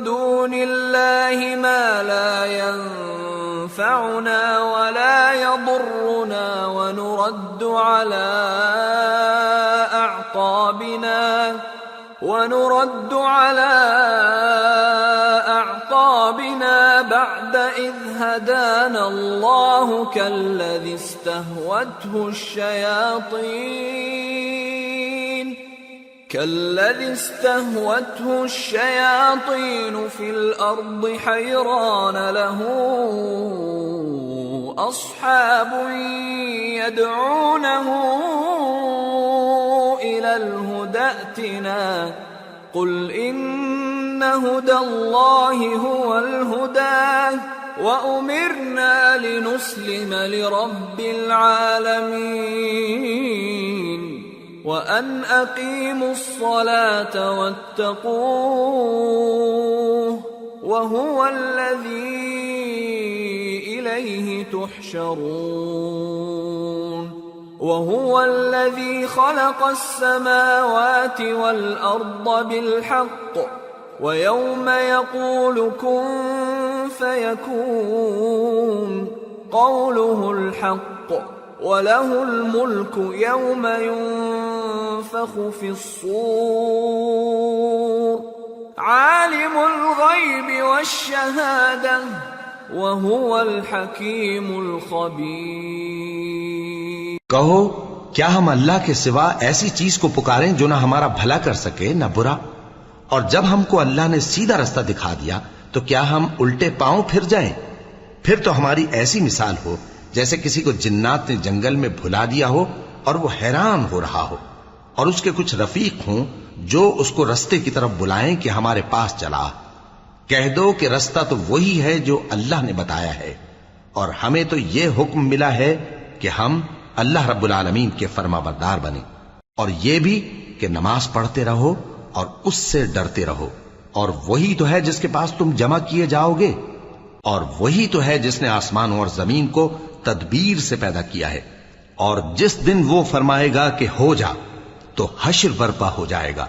Speaker 1: دون الله ما لا ينفعنا ولا يضرنا ونرد على أعقابنا بعد إذ هدانا الله كالذي استهوته الشياطين في الأرض حيران له أصحاب يدعونه إلى الهدى ائتنا قل إن هدى الله هو الهدى وأمرنا لنسلم لرب العالمين وأن أقيموا الصلاة واتقوه وهو الذي إليه تحشرون وهو الذي خلق السماوات والأرض بالحق ويوم يقول كن فيكون قوله الحق وله الملك يوم ينفخ في الصور عالم الغيب والشهادة وهو الحكيم الخبير۔
Speaker 2: کہو کیا ہم اللہ کے سوا ایسی چیز کو پکاریں جو نہ ہمارا بھلا کر سکے نہ برا؟ اور جب ہم کو اللہ نے سیدھا رستہ دکھا دیا تو کیا ہم الٹے پاؤں پھر جائیں؟ پھر تو ہماری ایسی مثال ہو جیسے کسی کو جنات نے جنگل میں بھلا دیا ہو اور وہ حیران ہو رہا ہو، اور اس کے کچھ رفیق ہوں جو اس کو رستے کی طرف بلائیں کہ ہمارے پاس چلا۔ کہہ دو کہ رستہ تو وہی ہے جو اللہ نے بتایا ہے، اور ہمیں تو یہ حکم ملا ہے کہ ہم اللہ رب العالمین کے فرما بردار بنے، اور یہ بھی کہ نماز پڑھتے رہو اور اس سے ڈرتے رہو، اور وہی تو ہے جس کے پاس تم جمع کیے جاؤ گے، اور وہی تو ہے جس نے آسمانوں اور زمین کو تدبیر سے پیدا کیا ہے، اور جس دن وہ فرمائے گا کہ ہو جا تو حشر برپا ہو جائے گا،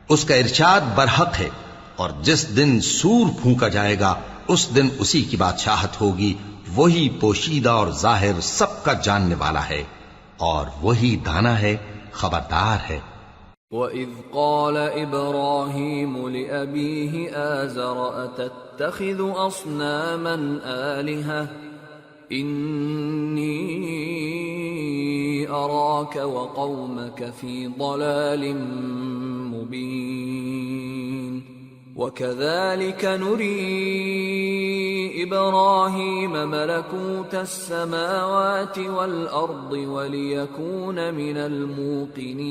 Speaker 2: اس کا ارشاد برحق ہے، اور جس دن سور پھونکا جائے گا اس دن اسی کی بادشاہت ہوگی، وہی پوشیدہ اور ظاہر سب کا جاننے والا ہے، اور وہی دانا ہے، خبردار ہے۔
Speaker 1: وَإِذْ قَالَ إِبْرَاهِيمُ لِأَبِيهِ آزَرَ أَتَتَّخِذُ أَصْنَامًا آلِهَةً إِنِّي أَرَاكَ وَقَوْمَكَ فِي ضَلَالٍ مُبِينٍ وَكَذَلِكَ نُرِي إِبْرَاهِيمَ مَلَكُوتَ السَّمَاوَاتِ وَالْأَرْضِ وَلِيَكُونَ مِنَ الْمُوقِنِينَ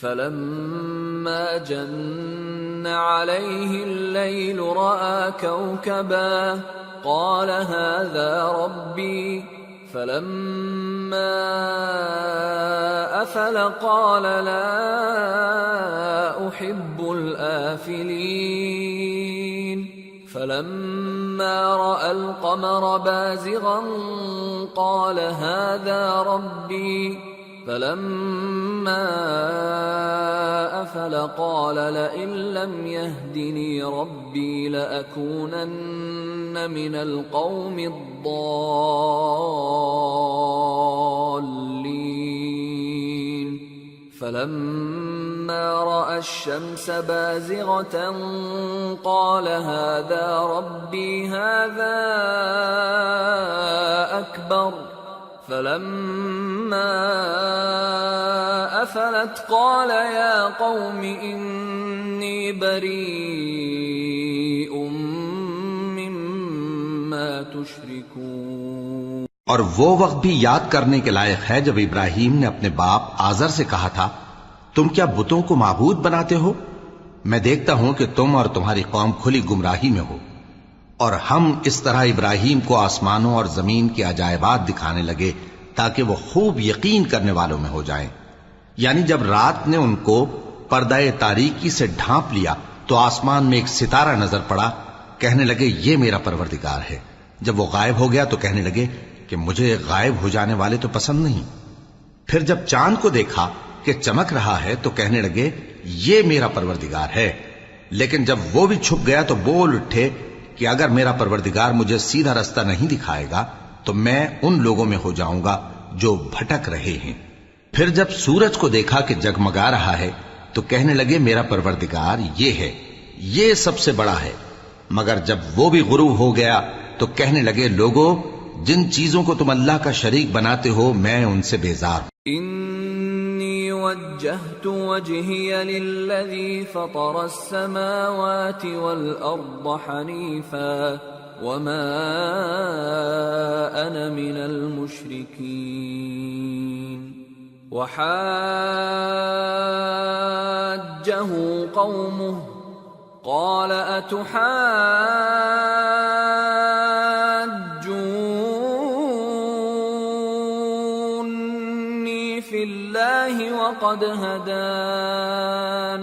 Speaker 1: فَلَمَّا جَنَّ عَلَيْهِ اللَّيْلُ رَأَى كَوْكَبًا قَالَ هَذَا رَبِّي فَلَمَّا أَفَلَ قَالَ لَا أُحِبُّ الْآفِلِينَ فَلَمَّا رَأَى الْقَمَرَ بَازِغًا قَالَ هَذَا رَبِّي فَلَمَّا أَفَلَ قَالَ لَئِن لَّمْ يَهْدِنِي رَبِّي لَأَكُونَنَّ مِنَ الْقَوْمِ الضَّالِّينَ فَلَمَّا رَأَى الشَّمْسَ بَازِغَةً قَالَ هَذَا رَبِّي هَذَا أَكْبَرُ فَلَمَّا أَفَلَتْ قَالَ يَا قَوْمِ إِنِّي بَرِيءٌ مِّمَّا تُشْرِكُونَ۔
Speaker 2: اور وہ وقت بھی یاد کرنے کے لائق ہے جب ابراہیم نے اپنے باپ آزر سے کہا تھا، تم کیا بتوں کو معبود بناتے ہو؟ میں دیکھتا ہوں کہ تم اور تمہاری قوم کھلی گمراہی میں ہو۔ اور ہم اس طرح ابراہیم کو آسمانوں اور زمین کے عجائبات دکھانے لگے تاکہ وہ خوب یقین کرنے والوں میں ہو جائیں۔ یعنی جب رات نے ان کو پردہ تاریکی سے ڈھانپ لیا تو آسمان میں ایک ستارہ نظر پڑا، کہنے لگے یہ میرا پروردگار ہے۔ جب وہ غائب ہو گیا تو کہنے لگے کہ مجھے غائب ہو جانے والے تو پسند نہیں۔ پھر جب چاند کو دیکھا کہ چمک رہا ہے تو کہنے لگے یہ میرا پروردگار ہے۔ لیکن جب وہ بھی چھپ گیا تو بول اٹھے کہ اگر میرا پروردگار مجھے سیدھا رستہ نہیں دکھائے گا تو میں ان لوگوں میں ہو جاؤں گا جو بھٹک رہے ہیں۔ پھر جب سورج کو دیکھا کہ جگمگا رہا ہے تو کہنے لگے میرا پروردگار یہ ہے، یہ سب سے بڑا ہے۔ مگر جب وہ بھی غروب ہو گیا تو کہنے لگے لوگو، جن چیزوں کو تم اللہ کا شریک بناتے ہو میں ان سے بیزار ہوں۔
Speaker 1: انی وجہت وجہی للذی فطر السماوات والارض حنیفا وما انا من المشرکین وحاجہ قومه قال اتحاجونی فی اللہ وقد ہدان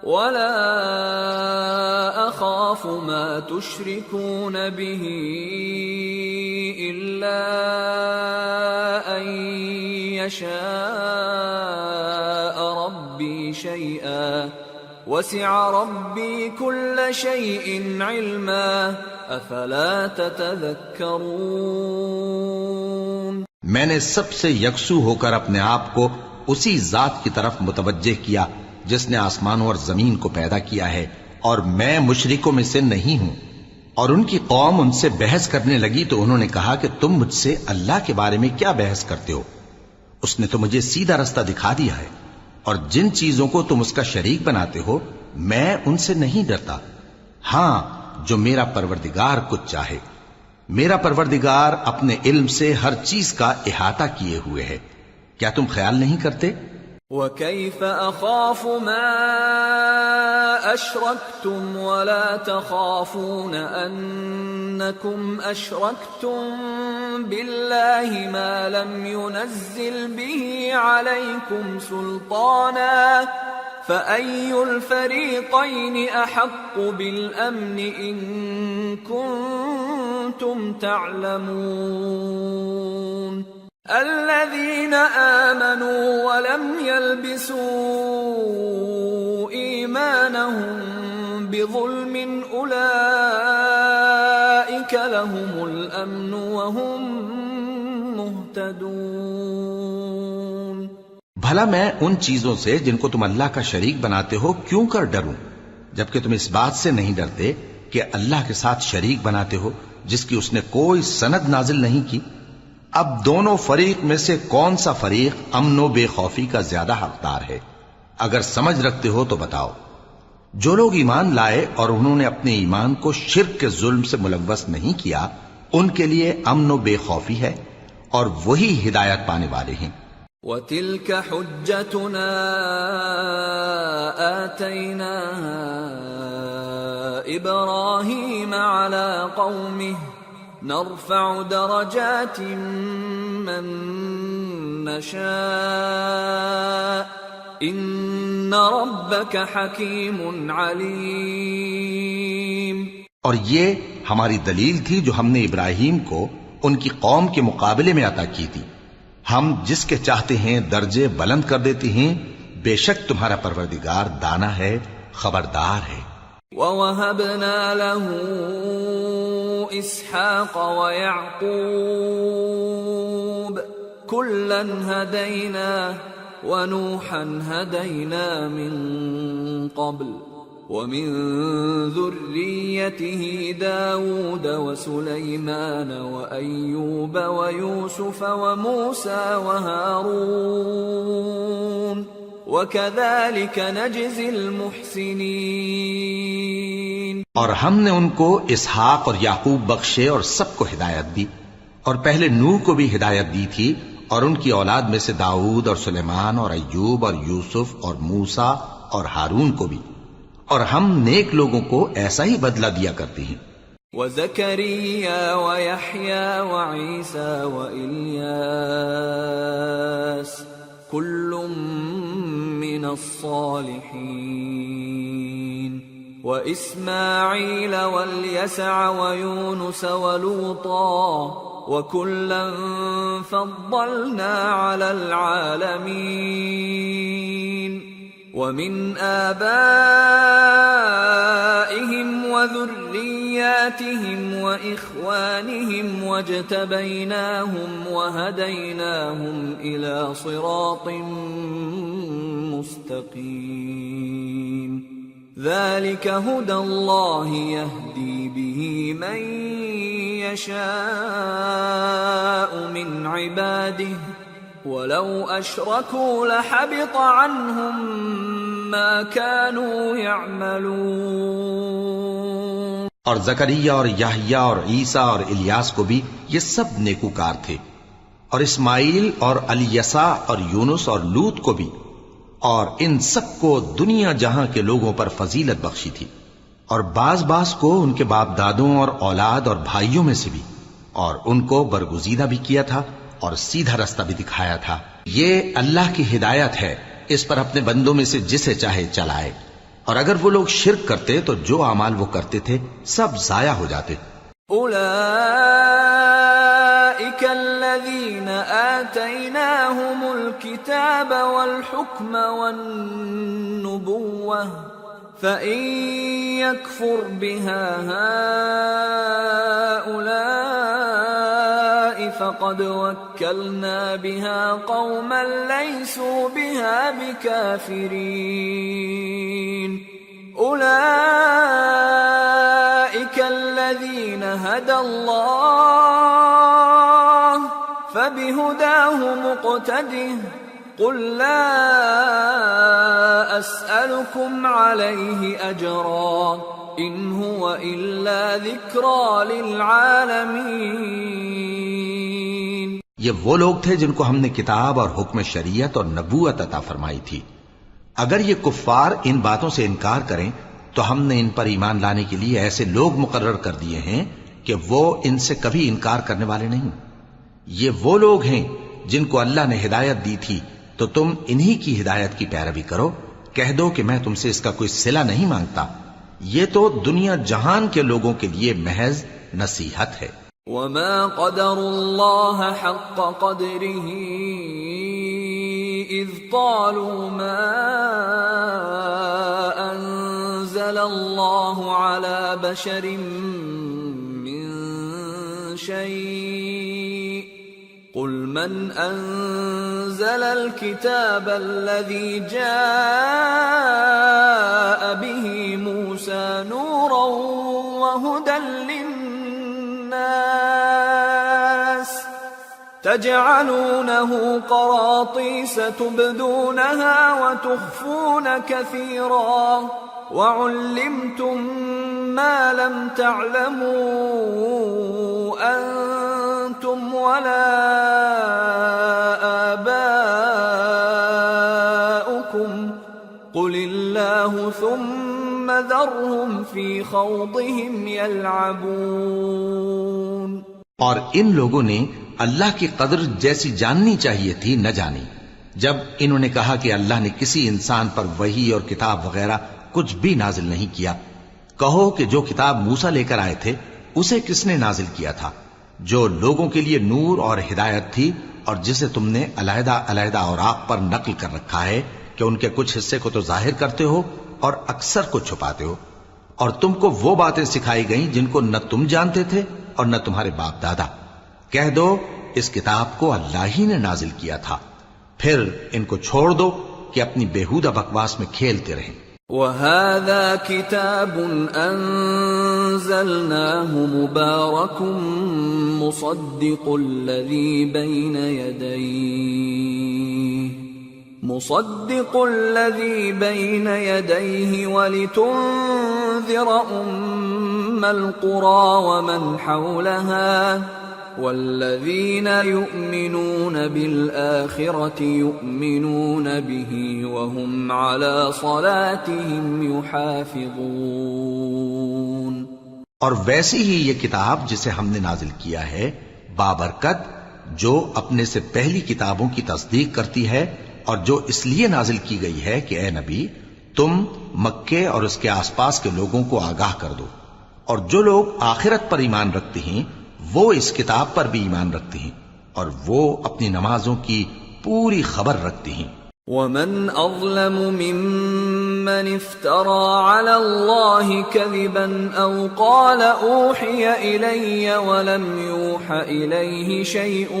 Speaker 1: ولا اخاف ما تشركون به الا ان يشاء ربي شيئا وسع ربي كل شيء علما افلا تتذكرون۔
Speaker 2: میں نے سب سے یکسو ہو کر اپنے آپ کو اسی ذات کی طرف متوجہ کیا جس نے آسمانوں اور زمین کو پیدا کیا ہے، اور میں مشرکوں میں سے نہیں ہوں۔ اور ان کی قوم ان سے بحث کرنے لگی تو انہوں نے کہا کہ تم مجھ سے اللہ کے بارے میں کیا بحث کرتے ہو؟ اس نے تو مجھے سیدھا رستہ دکھا دیا ہے، اور جن چیزوں کو تم اس کا شریک بناتے ہو میں ان سے نہیں ڈرتا، ہاں جو میرا پروردگار کچھ چاہے۔ میرا پروردگار اپنے علم سے ہر چیز کا احاطہ کیے ہوئے ہے، کیا تم خیال نہیں کرتے؟
Speaker 1: وَكَيْفَ أَخَافُ مَا أَشْرَكْتُمْ وَلَا تَخَافُونَ أَنَّكُمْ أَشْرَكْتُمْ بِاللَّهِ مَا لَمْ يُنَزِّلْ بِهِ عَلَيْكُمْ سُلْطَانًا فَأَيُّ الْفَرِيقَيْنِ أَحَقُّ بِالْأَمْنِ إِن كُنتُمْ تَعْلَمُونَ الَّذِينَ آمَنُوا وَلَمْ يَلْبِسُوا إِيمَانَهُم بِظُلْمٍ أُولَئِكَ لَهُمُ الْأَمْنُ وَهُمْ مُهْتَدُونَ۔
Speaker 2: بھلا میں ان چیزوں سے جن کو تم اللہ کا شریک بناتے ہو کیوں کر ڈروں، جبکہ تم اس بات سے نہیں ڈرتے کہ اللہ کے ساتھ شریک بناتے ہو جس کی اس نے کوئی سند نازل نہیں کی۔ اب دونوں فریق میں سے کون سا فریق امن و بے خوفی کا زیادہ حقدار ہے؟ اگر سمجھ رکھتے ہو تو بتاؤ۔ جو لوگ ایمان لائے اور انہوں نے اپنے ایمان کو شرک کے ظلم سے ملوث نہیں کیا، ان کے لیے امن و بے خوفی ہے اور وہی ہدایت پانے والے ہیں۔
Speaker 1: وَتِلْكَ حُجَّتُنَا آتَيْنَاهَا إِبْرَاهِيمَ عَلَى قَوْمِهِ نَرْفَعُ دَرَجَاتٍ مَّن نَّشَاءُ إِنَّ رَبَّكَ حَكِيمٌ عَلِيمٌ۔
Speaker 2: اور یہ ہماری دلیل تھی جو ہم نے ابراہیم کو ان کی قوم کے مقابلے میں عطا کی تھی، ہم جس کے چاہتے ہیں درجے بلند کر دیتے ہیں، بے شک تمہارا پروردگار دانا ہے، خبردار ہے۔
Speaker 1: وَوَهَبْنَا لَهُ إِسْحَاقَ وَيَعْقُوبَ كُلًّا هَدَيْنَا وَنُوحًا هَدَيْنَا مِن قَبْلُ وَمِن ذُرِّيَّتِهِ دَاوُودَ وَسُلَيْمَانَ وَأَيُّوبَ وَيُوسُفَ وَمُوسَى وَهَارُونَ وَكَذَلِكَ نَجْزِي الْمُحْسِنِينَ۔
Speaker 2: اور ہم نے ان کو اسحاق اور یعقوب بخشے اور سب کو ہدایت دی، اور پہلے نوح کو بھی ہدایت دی تھی، اور ان کی اولاد میں سے داؤد اور سلیمان اور ایوب اور یوسف اور موسیٰ اور ہارون کو بھی، اور ہم نیک لوگوں کو ایسا ہی بدلہ دیا کرتے ہیں۔
Speaker 1: وَزَكَرِيَّا وَيَحْيَا وَعِيسَى وَإِلْيَاسَ كُلٌّ مِّنَ الصَّالِحِينَ وَإِسْمَاعِيلَ وَالْيَسَعَ وَيُونُسَ وَلُوطًا وَكُلًّا فَضَّلْنَا عَلَى الْعَالَمِينَ وَمِنْ آبَائِهِمْ وَذُرِّيَّاتِهِمْ وَإِخْوَانِهِمْ وَاجْتَبَيْنَاهُمْ وَهَدَيْنَاهُمْ إِلَى صِرَاطٍ مُسْتَقِيمٍ ذَلِكَ هُدَى اللَّهِ يَهْدِي بِهِ مَن يَشَاءُ مِنْ عِبَادِهِ وَلَوْ أَشْرَكُوا لَحَبِطَ عَنْهُمْ مَا كَانُوا يَعْمَلُونَ۔
Speaker 2: اور زکریا اور یحییٰ اور عیسیٰ اور الیاس کو بھی یہ سب نیکوکار تھے، اور اسماعیل اور الیسع اور یونس اور لوط کو بھی، اور ان سب کو دنیا جہاں کے لوگوں پر فضیلت بخشی تھی، اور بعض کو ان کے باپ دادوں اور اولاد اور بھائیوں میں سے بھی، اور ان کو برگزیدہ بھی کیا تھا اور سیدھا رستہ بھی دکھایا تھا۔ یہ اللہ کی ہدایت ہے، اس پر اپنے بندوں میں سے جسے چاہے چلائے، اور اگر وہ لوگ شرک کرتے تو جو اعمال وہ کرتے تھے سب ضائع ہو جاتے۔
Speaker 1: أولئك الذين آتيناهم الكتاب والحكم والنبوة فإن يكفر بها هؤلاء فقد وكلنا بها قوما ليسوا بها بكافرين أولئك الذين هدى الله فبهداه مقتده قل لا أسألكم عليه أجرا إن هو إلا ذكرى للعالمين۔
Speaker 2: یہ وہ لوگ تھے جن کو ہم نے کتاب اور حکم شریعت اور نبوت عطا فرمائی تھی. اگر یہ کفار ان باتوں سے انکار کریں تو ہم نے ان پر ایمان لانے کے لیے ایسے لوگ مقرر کر دیے ہیں کہ وہ ان سے کبھی انکار کرنے والے نہیں. یہ وہ لوگ ہیں جن کو اللہ نے ہدایت دی تھی تو تم انہی کی ہدایت کی پیروی کرو. کہہ دو کہ میں تم سے اس کا کوئی صلہ نہیں مانگتا، یہ تو دنیا جہان کے لوگوں کے لیے محض نصیحت ہے.
Speaker 1: وما قدر الله حق قدره إذ قالوا ما أنزل الله على بشر من شيء قل من أنزل الكتاب الذي جاء به موسى نورا وهدى للناس تجعلونه قراطيس تبدونها وتخفون كثيرا وعلمتم ما لم تعلموا أنتم ولا آباؤكم قل الله ثم ذرهم في خوضهم يلعبون.
Speaker 2: اور ان لوگوں نے اللہ کی قدر جیسی جاننی چاہیے تھی نہ جانی جب انہوں نے کہا کہ اللہ نے کسی انسان پر وحی اور کتاب وغیرہ کچھ بھی نازل نہیں کیا. کہو کہ جو کتاب موسیٰ لے کر آئے تھے اسے کس نے نازل کیا تھا، جو لوگوں کے لیے نور اور ہدایت تھی، اور جسے تم نے علیحدہ علیحدہ اوراق پر نقل کر رکھا ہے کہ ان کے کچھ حصے کو تو ظاہر کرتے ہو اور اکثر کو چھپاتے ہو. اور تم کو وہ باتیں سکھائی گئیں جن کو نہ تم جانتے تھے اور نہ تمہارے باپ دادا. کہہ دو اس کتاب کو اللہ ہی نے نازل کیا تھا، پھر ان کو چھوڑ دو کہ اپنی بیہودہ بکواس میں کھیلتے رہیں.
Speaker 1: وَهَذَا كِتَابٌ أَنزَلْنَاهُ مُبَارَكٌ مُصَدِّقُ الَّذِي بَيْنَ يَدَيْهِ وَلِتُنذِرَ أُمَّ الْقُرَى وَمَنْ حَوْلَهَا وَالَّذِينَ يُؤْمِنُونَ بِالْآخِرَةِ يُؤْمِنُونَ بِهِ وَهُمْ عَلَى صَلَاتِهِمْ يُحَافِظُونَ.
Speaker 2: اور ویسی ہی یہ کتاب جسے ہم نے نازل کیا ہے بابرکت، جو اپنے سے پہلی کتابوں کی تصدیق کرتی ہے اور جو اس لیے نازل کی گئی ہے کہ اے نبی تم مکے اور اس کے آس پاس کے لوگوں کو آگاہ کر دو، اور جو لوگ آخرت پر ایمان رکھتے ہیں وہ اس کتاب پر بھی ایمان رکھتے ہیں اور وہ اپنی نمازوں کی پوری خبر رکھتے ہیں.
Speaker 1: وَمَنْ أَظْلَمُ مِمَّنِ افْتَرَى عَلَى اللَّهِ كَذِبًا أَوْ قَالَ أُوحِيَ إِلَيَّ وَلَمْ يُوحَ إِلَيْهِ شَيْءٌ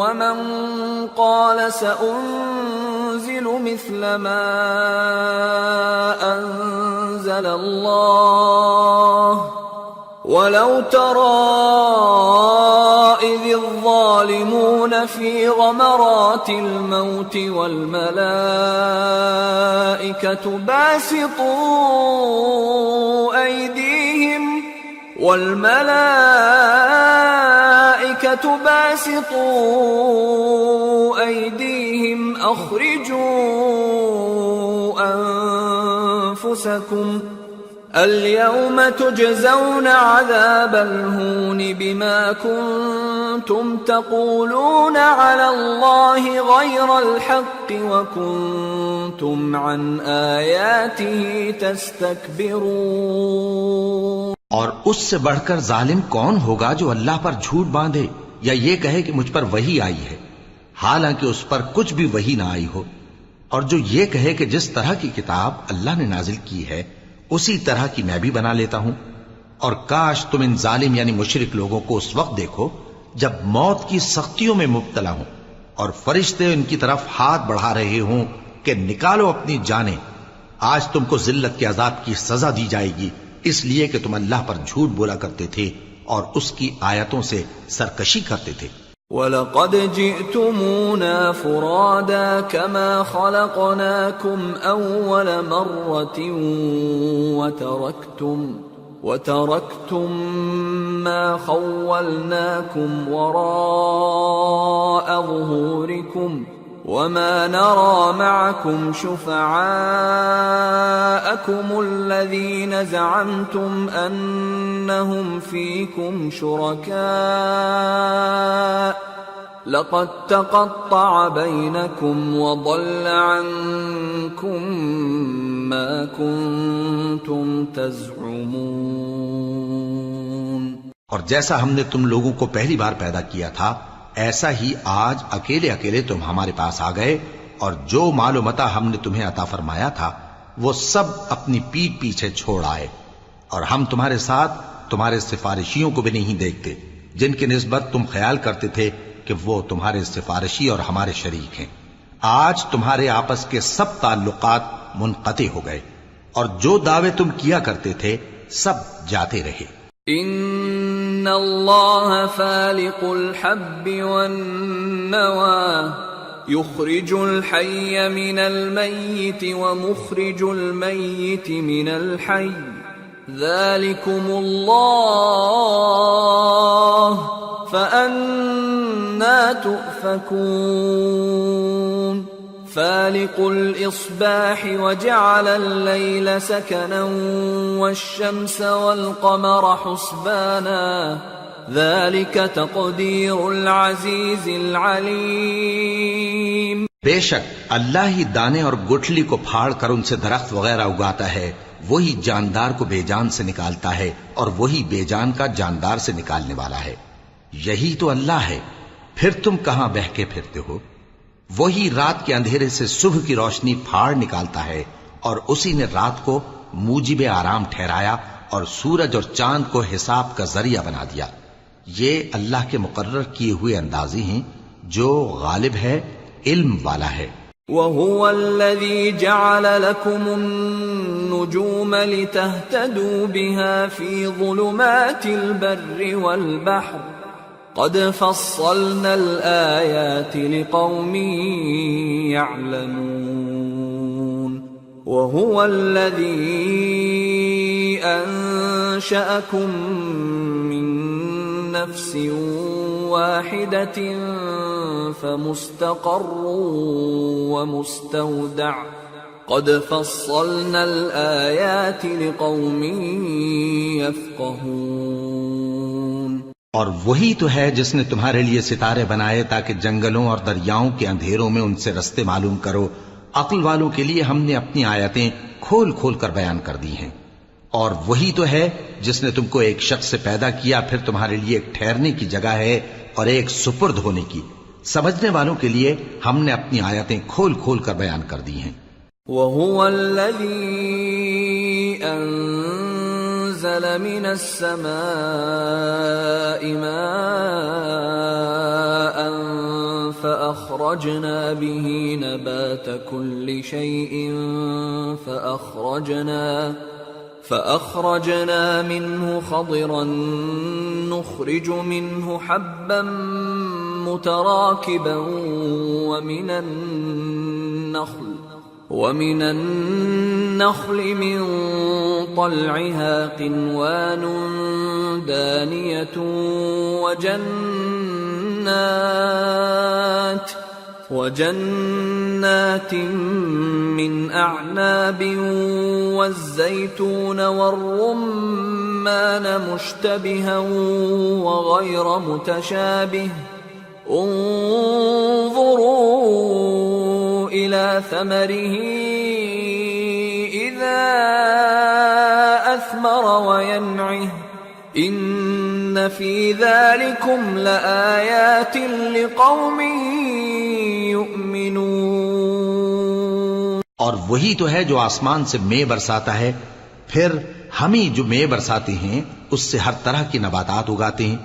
Speaker 1: وَمَنْ قَالَ سَأُنزِلُ مِثْلَ مَا أَنزَلَ اللَّهُ وَلَوْ تَرَى إِذِ الظَّالِمُونَ فِي غَمَرَاتِ الْمَوْتِ وَالْمَلَائِكَةُ باسطوا أيديهم أخرجوا أنفسكم اليوم تجزون عذاب الهون بما كنتم تقولون على الله غير الحق وكنتم عن آياته تستكبرون.
Speaker 2: اور اس سے بڑھ کر ظالم کون ہوگا جو اللہ پر جھوٹ باندھے یا یہ کہے کہ مجھ پر وحی آئی ہے حالانکہ اس پر کچھ بھی وحی نہ آئی ہو، اور جو یہ کہے کہ جس طرح کی کتاب اللہ نے نازل کی ہے اسی طرح کی میں بھی بنا لیتا ہوں. اور کاش تم ان ظالم یعنی مشرک لوگوں کو اس وقت دیکھو جب موت کی سختیوں میں مبتلا ہوں اور فرشتے ان کی طرف ہاتھ بڑھا رہے ہوں کہ نکالو اپنی جانیں، آج تم کو ذلت کے عذاب کی سزا دی جائے گی اس لیے کہ تم اللہ پر جھوٹ بولا کرتے تھے اور اس کی آیتوں سے سرکشی کرتے تھے.
Speaker 1: وَلَقَدْ جِئْتُمُونَا فُرَادَى كَمَا خَلَقْنَاكُمْ أَوَّلَ مَرَّةٍ وَتَرَكْتُمْ مَا خَوَّلْنَاكُمْ وَرَاءَ ظهوركم وما نرى معكم شفعاءكم الذين زعمتم أنهم فيكم شركاء لقد تقطع بينكم وضل عنكم ما كنتم تزعمون۔
Speaker 2: اور جیسا ہم نے تم لوگوں کو پہلی بار پیدا کیا تھا ایسا ہی آج اکیلے اکیلے تم ہمارے پاس آ گئے، اور جو مال و متاع ہم نے تمہیں عطا فرمایا تھا وہ سب اپنی پیٹھ پیچھے چھوڑ آئے، اور ہم تمہارے ساتھ تمہارے سفارشیوں کو بھی نہیں دیکھتے جن کی نسبت تم خیال کرتے تھے کہ وہ تمہارے سفارشی اور ہمارے شریک ہیں۔ آج تمہارے آپس کے سب تعلقات منقطع ہو گئے، اور جو دعوے تم کیا کرتے تھے سب جاتے رہے۔
Speaker 1: ان اللہ فالق الحب والنوى يخرج الحي من الميت ومخرج الميت من الحي ذلكم الله فأنا تؤفكون۔ فالق الإصباح وجعل الليل سكنا والشمس والقمر حسبانا ذلك تقدير العزيز العليم۔
Speaker 2: بے شک اللہ ہی دانے اور گٹھلی کو پھاڑ کر ان سے درخت وغیرہ اگاتا ہے، وہی جاندار کو بے جان سے نکالتا ہے اور وہی بے جان کا جاندار سے نکالنے والا ہے۔ یہی تو اللہ ہے، پھر تم کہاں بہکے پھرتے ہو؟ وہی رات کے اندھیرے سے صبح کی روشنی پھاڑ نکالتا ہے، اور اسی نے رات کو موجب آرام ٹھہرایا اور سورج اور چاند کو حساب کا ذریعہ بنا دیا۔ یہ اللہ کے مقرر کیے ہوئے اندازے ہیں جو غالب ہے، علم والا ہے۔
Speaker 1: وَهُوَ الَّذِي جَعَلَ لَكُمُ النُّجُومَ لِتَهْتَدُوا بِهَا فِي ظُلُمَاتِ الْبَرِّ وَالْبَحْرِ قَدْ فَصَّلْنَا الْآيَاتِ لِقَوْمٍ يَعْلَمُونَ۔ وَهُوَ الَّذِي أَنشَأَكُم مِّن نَّفْسٍ واحدة فمستقر ومستودع قد فصلنا الآيات لقوم يفقهون۔
Speaker 2: اور وہی تو ہے جس نے تمہارے لیے ستارے بنائے تاکہ جنگلوں اور دریاؤں کے اندھیروں میں ان سے رستے معلوم کرو۔ عقل والوں کے لیے ہم نے اپنی آیتیں کھول کھول کر بیان کر دی ہیں۔ اور وہی تو ہے جس نے تم کو ایک شخص سے پیدا کیا، پھر تمہارے لیے ایک ٹھہرنے کی جگہ ہے اور ایک سپرد ہونے کی۔ سمجھنے والوں کے لیے ہم نے اپنی آیتیں کھول کھول کر بیان کر دی ہیں۔
Speaker 1: وَهُوَ الَّذِي أَنزَلَ مِنَ السَّمَاءِ مَاءً فَأَخْرَجْنَا بِهِ نَبَاتَ كُلِّ شَيْءٍ فأخرجنا منه خضرا نخرج منه حبا متراكبا ومن النخل من طلعها قنوان دانية وجنات من أعناب والزيتون والرمان مشتبها وغير متشابه انظروا إلى ثمره إذا أثمر وينعه إن في ذلكم لآيات لقوم يؤمنون۔
Speaker 2: اور وہی تو ہے جو آسمان سے مے برساتا ہے، پھر ہم ہی جو مے برساتے ہیں اس سے ہر طرح کی نباتات اگاتے ہیں،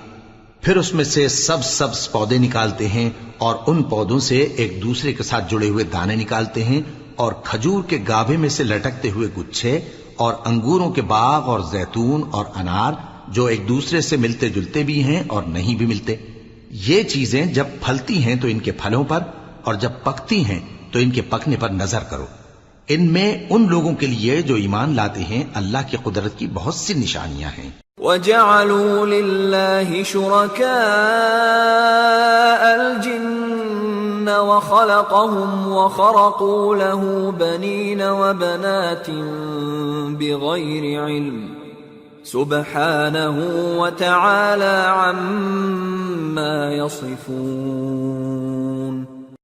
Speaker 2: پھر اس میں سے سبز پودے نکالتے ہیں اور ان پودوں سے ایک دوسرے کے ساتھ جڑے ہوئے دانے نکالتے ہیں، اور کھجور کے گابھے میں سے لٹکتے ہوئے گچھے، اور انگوروں کے باغ اور زیتون اور انار جو ایک دوسرے سے ملتے جلتے بھی ہیں اور نہیں بھی ملتے۔ یہ چیزیں جب پھلتی ہیں تو ان کے پھلوں پر، اور جب پکتی ہیں تو ان کے پکنے پر نظر کرو۔ ان میں ان لوگوں کے لیے جو ایمان لاتے ہیں اللہ کی قدرت کی بہت سی نشانیاں ہیں۔
Speaker 1: وَجَعَلُوا لِلَّهِ شُرَكَاءَ الْجِنِّ وخلقهم وخرقوا له بنين وبنات بغير علم سبحانه وتعالى عما يصفون۔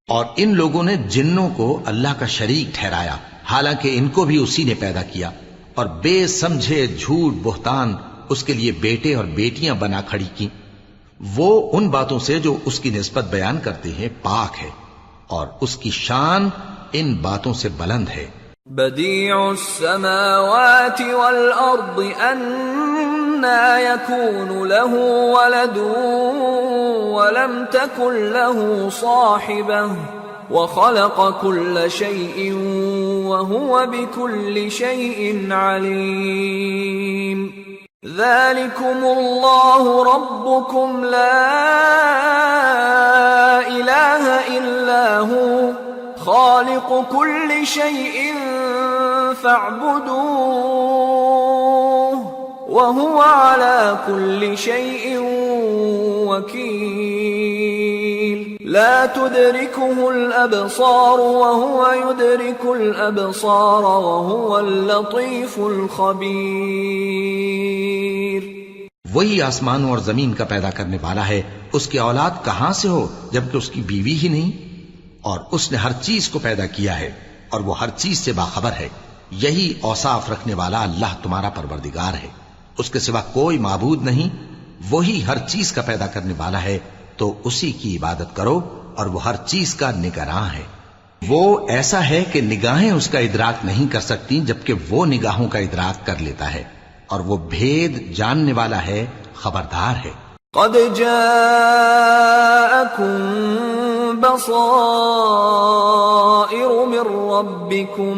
Speaker 2: اور ان لوگوں نے جنوں کو اللہ کا شریک ٹھہرایا، حالانکہ ان کو بھی اسی نے پیدا کیا، اور بے سمجھے جھوٹ بہتان اس کے لیے بیٹے اور بیٹیاں بنا کھڑی کی۔ وہ ان باتوں سے جو اس کی نسبت بیان کرتے ہیں پاک ہے، اور اس کی شان ان باتوں سے بلند ہے۔
Speaker 1: بديع السماوات والأرض أنى يكون له ولد ولم تكن له صاحبة وخلق كل شيء وهو بكل شيء عليم۔ ذلكم الله ربكم لا إله إلا هو خالق كل شيء فاعبدوه وهو على كل شيء وكيل۔ لا تدركه الأبصار وهو يدرك الأبصار وهو اللطيف الخبير۔
Speaker 2: وہی آسمانوں اور زمین کا پیدا کرنے والا ہے، اس کی اولاد کہاں سے ہو جبکہ اس کی بیوی ہی نہیں، اور اس نے ہر چیز کو پیدا کیا ہے اور وہ ہر چیز سے باخبر ہے۔ یہی اوصاف رکھنے والا اللہ تمہارا پروردگار ہے، اس کے سوا کوئی معبود نہیں، وہی ہر چیز کا پیدا کرنے والا ہے، تو اسی کی عبادت کرو، اور وہ ہر چیز کا نگراں ہے۔ وہ ایسا ہے کہ نگاہیں اس کا ادراک نہیں کر سکتی جبکہ وہ نگاہوں کا ادراک کر لیتا ہے، اور وہ بھید جاننے والا ہے، خبردار ہے۔
Speaker 1: قد جاءكم بصائر من ربكم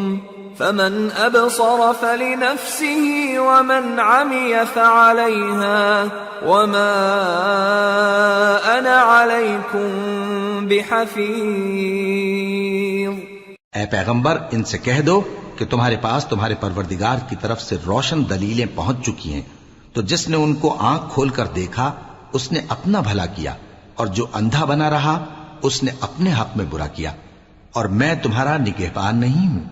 Speaker 1: فمن أبصر فلنفسه ومن عمي فعليها وما أنا عليكم بحفيظ۔
Speaker 2: اے پیغمبر ان سے کہہ دو کہ تمہارے پاس تمہارے پروردگار کی طرف سے روشن دلیلیں پہنچ چکی ہیں، تو جس نے ان کو آنکھ کھول کر دیکھا اس نے اپنا بھلا کیا، اور جو اندھا بنا رہا اس نے اپنے حق میں برا کیا، اور میں تمہارا نگہبان نہیں ہوں۔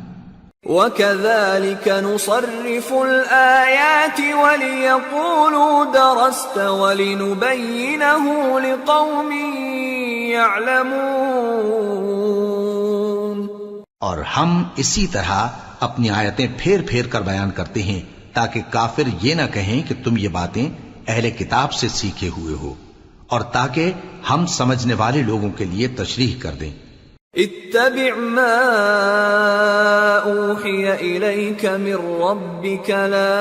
Speaker 1: وَكَذَلِكَ نُصَرِّفُ الْآيَاتِ وَلِيَقُولُوا دَرَسْتَ وَلِنُبَيِّنَهُ لِقَوْمٍ يَعْلَمُونَ۔
Speaker 2: اور ہم اسی طرح اپنی آیتیں پھیر پھیر کر بیان کرتے ہیں تاکہ کافر یہ نہ کہیں کہ تم یہ باتیں اہل کتاب سے سیکھے ہوئے ہو، اور تاکہ ہم سمجھنے والے لوگوں کے لیے تشریح کر دیں۔
Speaker 1: اتبع ما اوحی الیک من ربک لا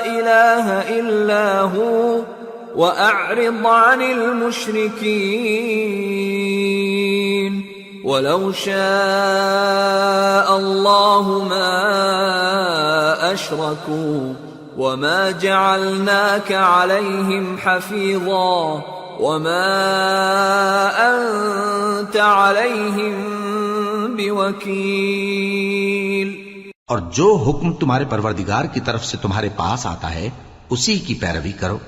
Speaker 1: الہ الا ہو واعرض عن المشرکین ولو شاء اللہ ما اشرکوا وما جعلناك عليهم حفيظا وما أنت عليهم بوكيل۔
Speaker 2: اور جو حکم تمہارے پروردگار کی طرف سے تمہارے پاس آتا ہے اسی کی پیروی کرو،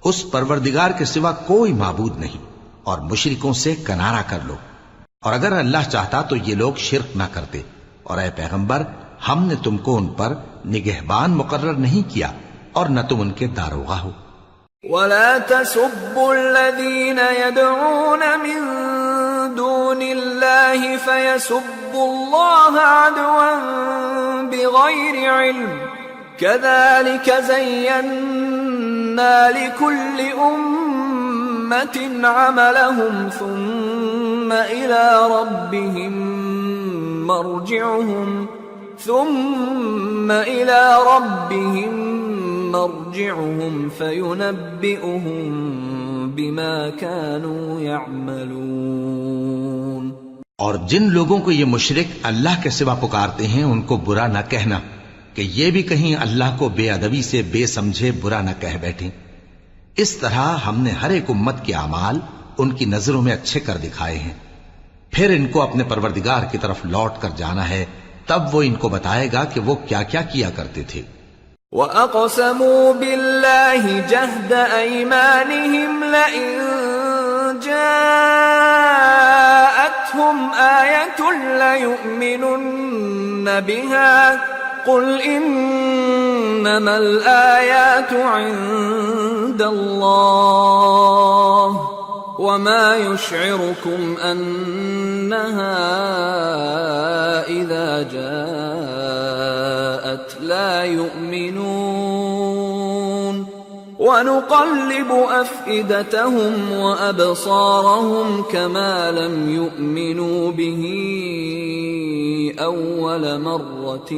Speaker 2: اس پروردگار کے سوا کوئی معبود نہیں، اور مشرکوں سے کنارہ کر لو، اور اگر اللہ چاہتا تو یہ لوگ شرک نہ کرتے، اور اے پیغمبر ہم نے تم کو ان پر نگہبان مقرر نہیں کیا اور نہ تم ان کے داروغہ ہو۔
Speaker 1: وَلَا تَسُبُّوا الَّذِينَ يَدْعُونَ مِن دُونِ اللَّهِ فَيَسُبُّوا اللَّهَ عَدْوًا بِغَيْرِ عِلْمٍ كَذَلِكَ زَيَّنَّا لِكُلِّ أُمَّةٍ عَمَلَهُمْ ثُمَّ إِلَى رَبِّهِمْ مَرْجِعُهُمْ فَيُنَبِّئُهُم بِمَا كَانُوا يَعْمَلُونَ۔
Speaker 2: اور جن لوگوں کو یہ مشرک اللہ کے سوا پکارتے ہیں ان کو برا نہ کہنا کہ یہ بھی کہیں اللہ کو بے ادبی سے بے سمجھے برا نہ کہہ بیٹھیں۔ اس طرح ہم نے ہر ایک امت کے اعمال ان کی نظروں میں اچھے کر دکھائے ہیں، پھر ان کو اپنے پروردگار کی طرف لوٹ کر جانا ہے، تب وہ ان کو بتائے گا کہ وہ کیا کیا کیا کرتے تھے۔
Speaker 1: وَأَقْسَمُوا بِاللَّهِ جَهْدَ أَيْمَانِهِمْ لَئِن جَاءَ ليؤمنن بها قل إنما الآيات عند الله وما يشعركم أنها إذا جاءت لا يؤمنون ونقلب أفئدتهم وأبصارهم كما لم يؤمنوا به أول مرة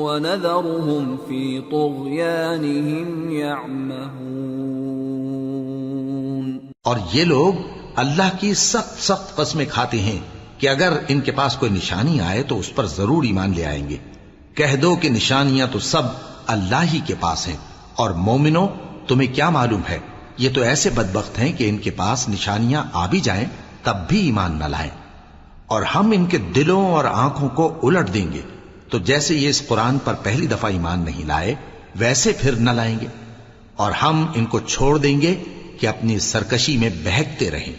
Speaker 1: ونذرهم في طغيانهم يعمهون.
Speaker 2: اور یہ لوگ اللہ کی سخت سخت قسمیں کھاتے ہیں کہ اگر ان کے پاس کوئی نشانی آئے تو اس پر ضرور ایمان لے آئیں گے. کہہ دو کہ نشانیاں تو سب اللہ ہی کے پاس ہیں، اور مومنوں تمہیں کیا معلوم ہے یہ تو ایسے بدبخت ہیں کہ ان کے پاس نشانیاں آ بھی جائیں تب بھی ایمان نہ لائیں. اور ہم ان کے دلوں اور آنکھوں کو الٹ دیں گے تو جیسے یہ اس قرآن پر پہلی دفعہ ایمان نہیں لائے ویسے پھر نہ لائیں گے، اور ہم ان کو چھوڑ دیں گے کہ اپنی سرکشی میں بہکتے رہیں.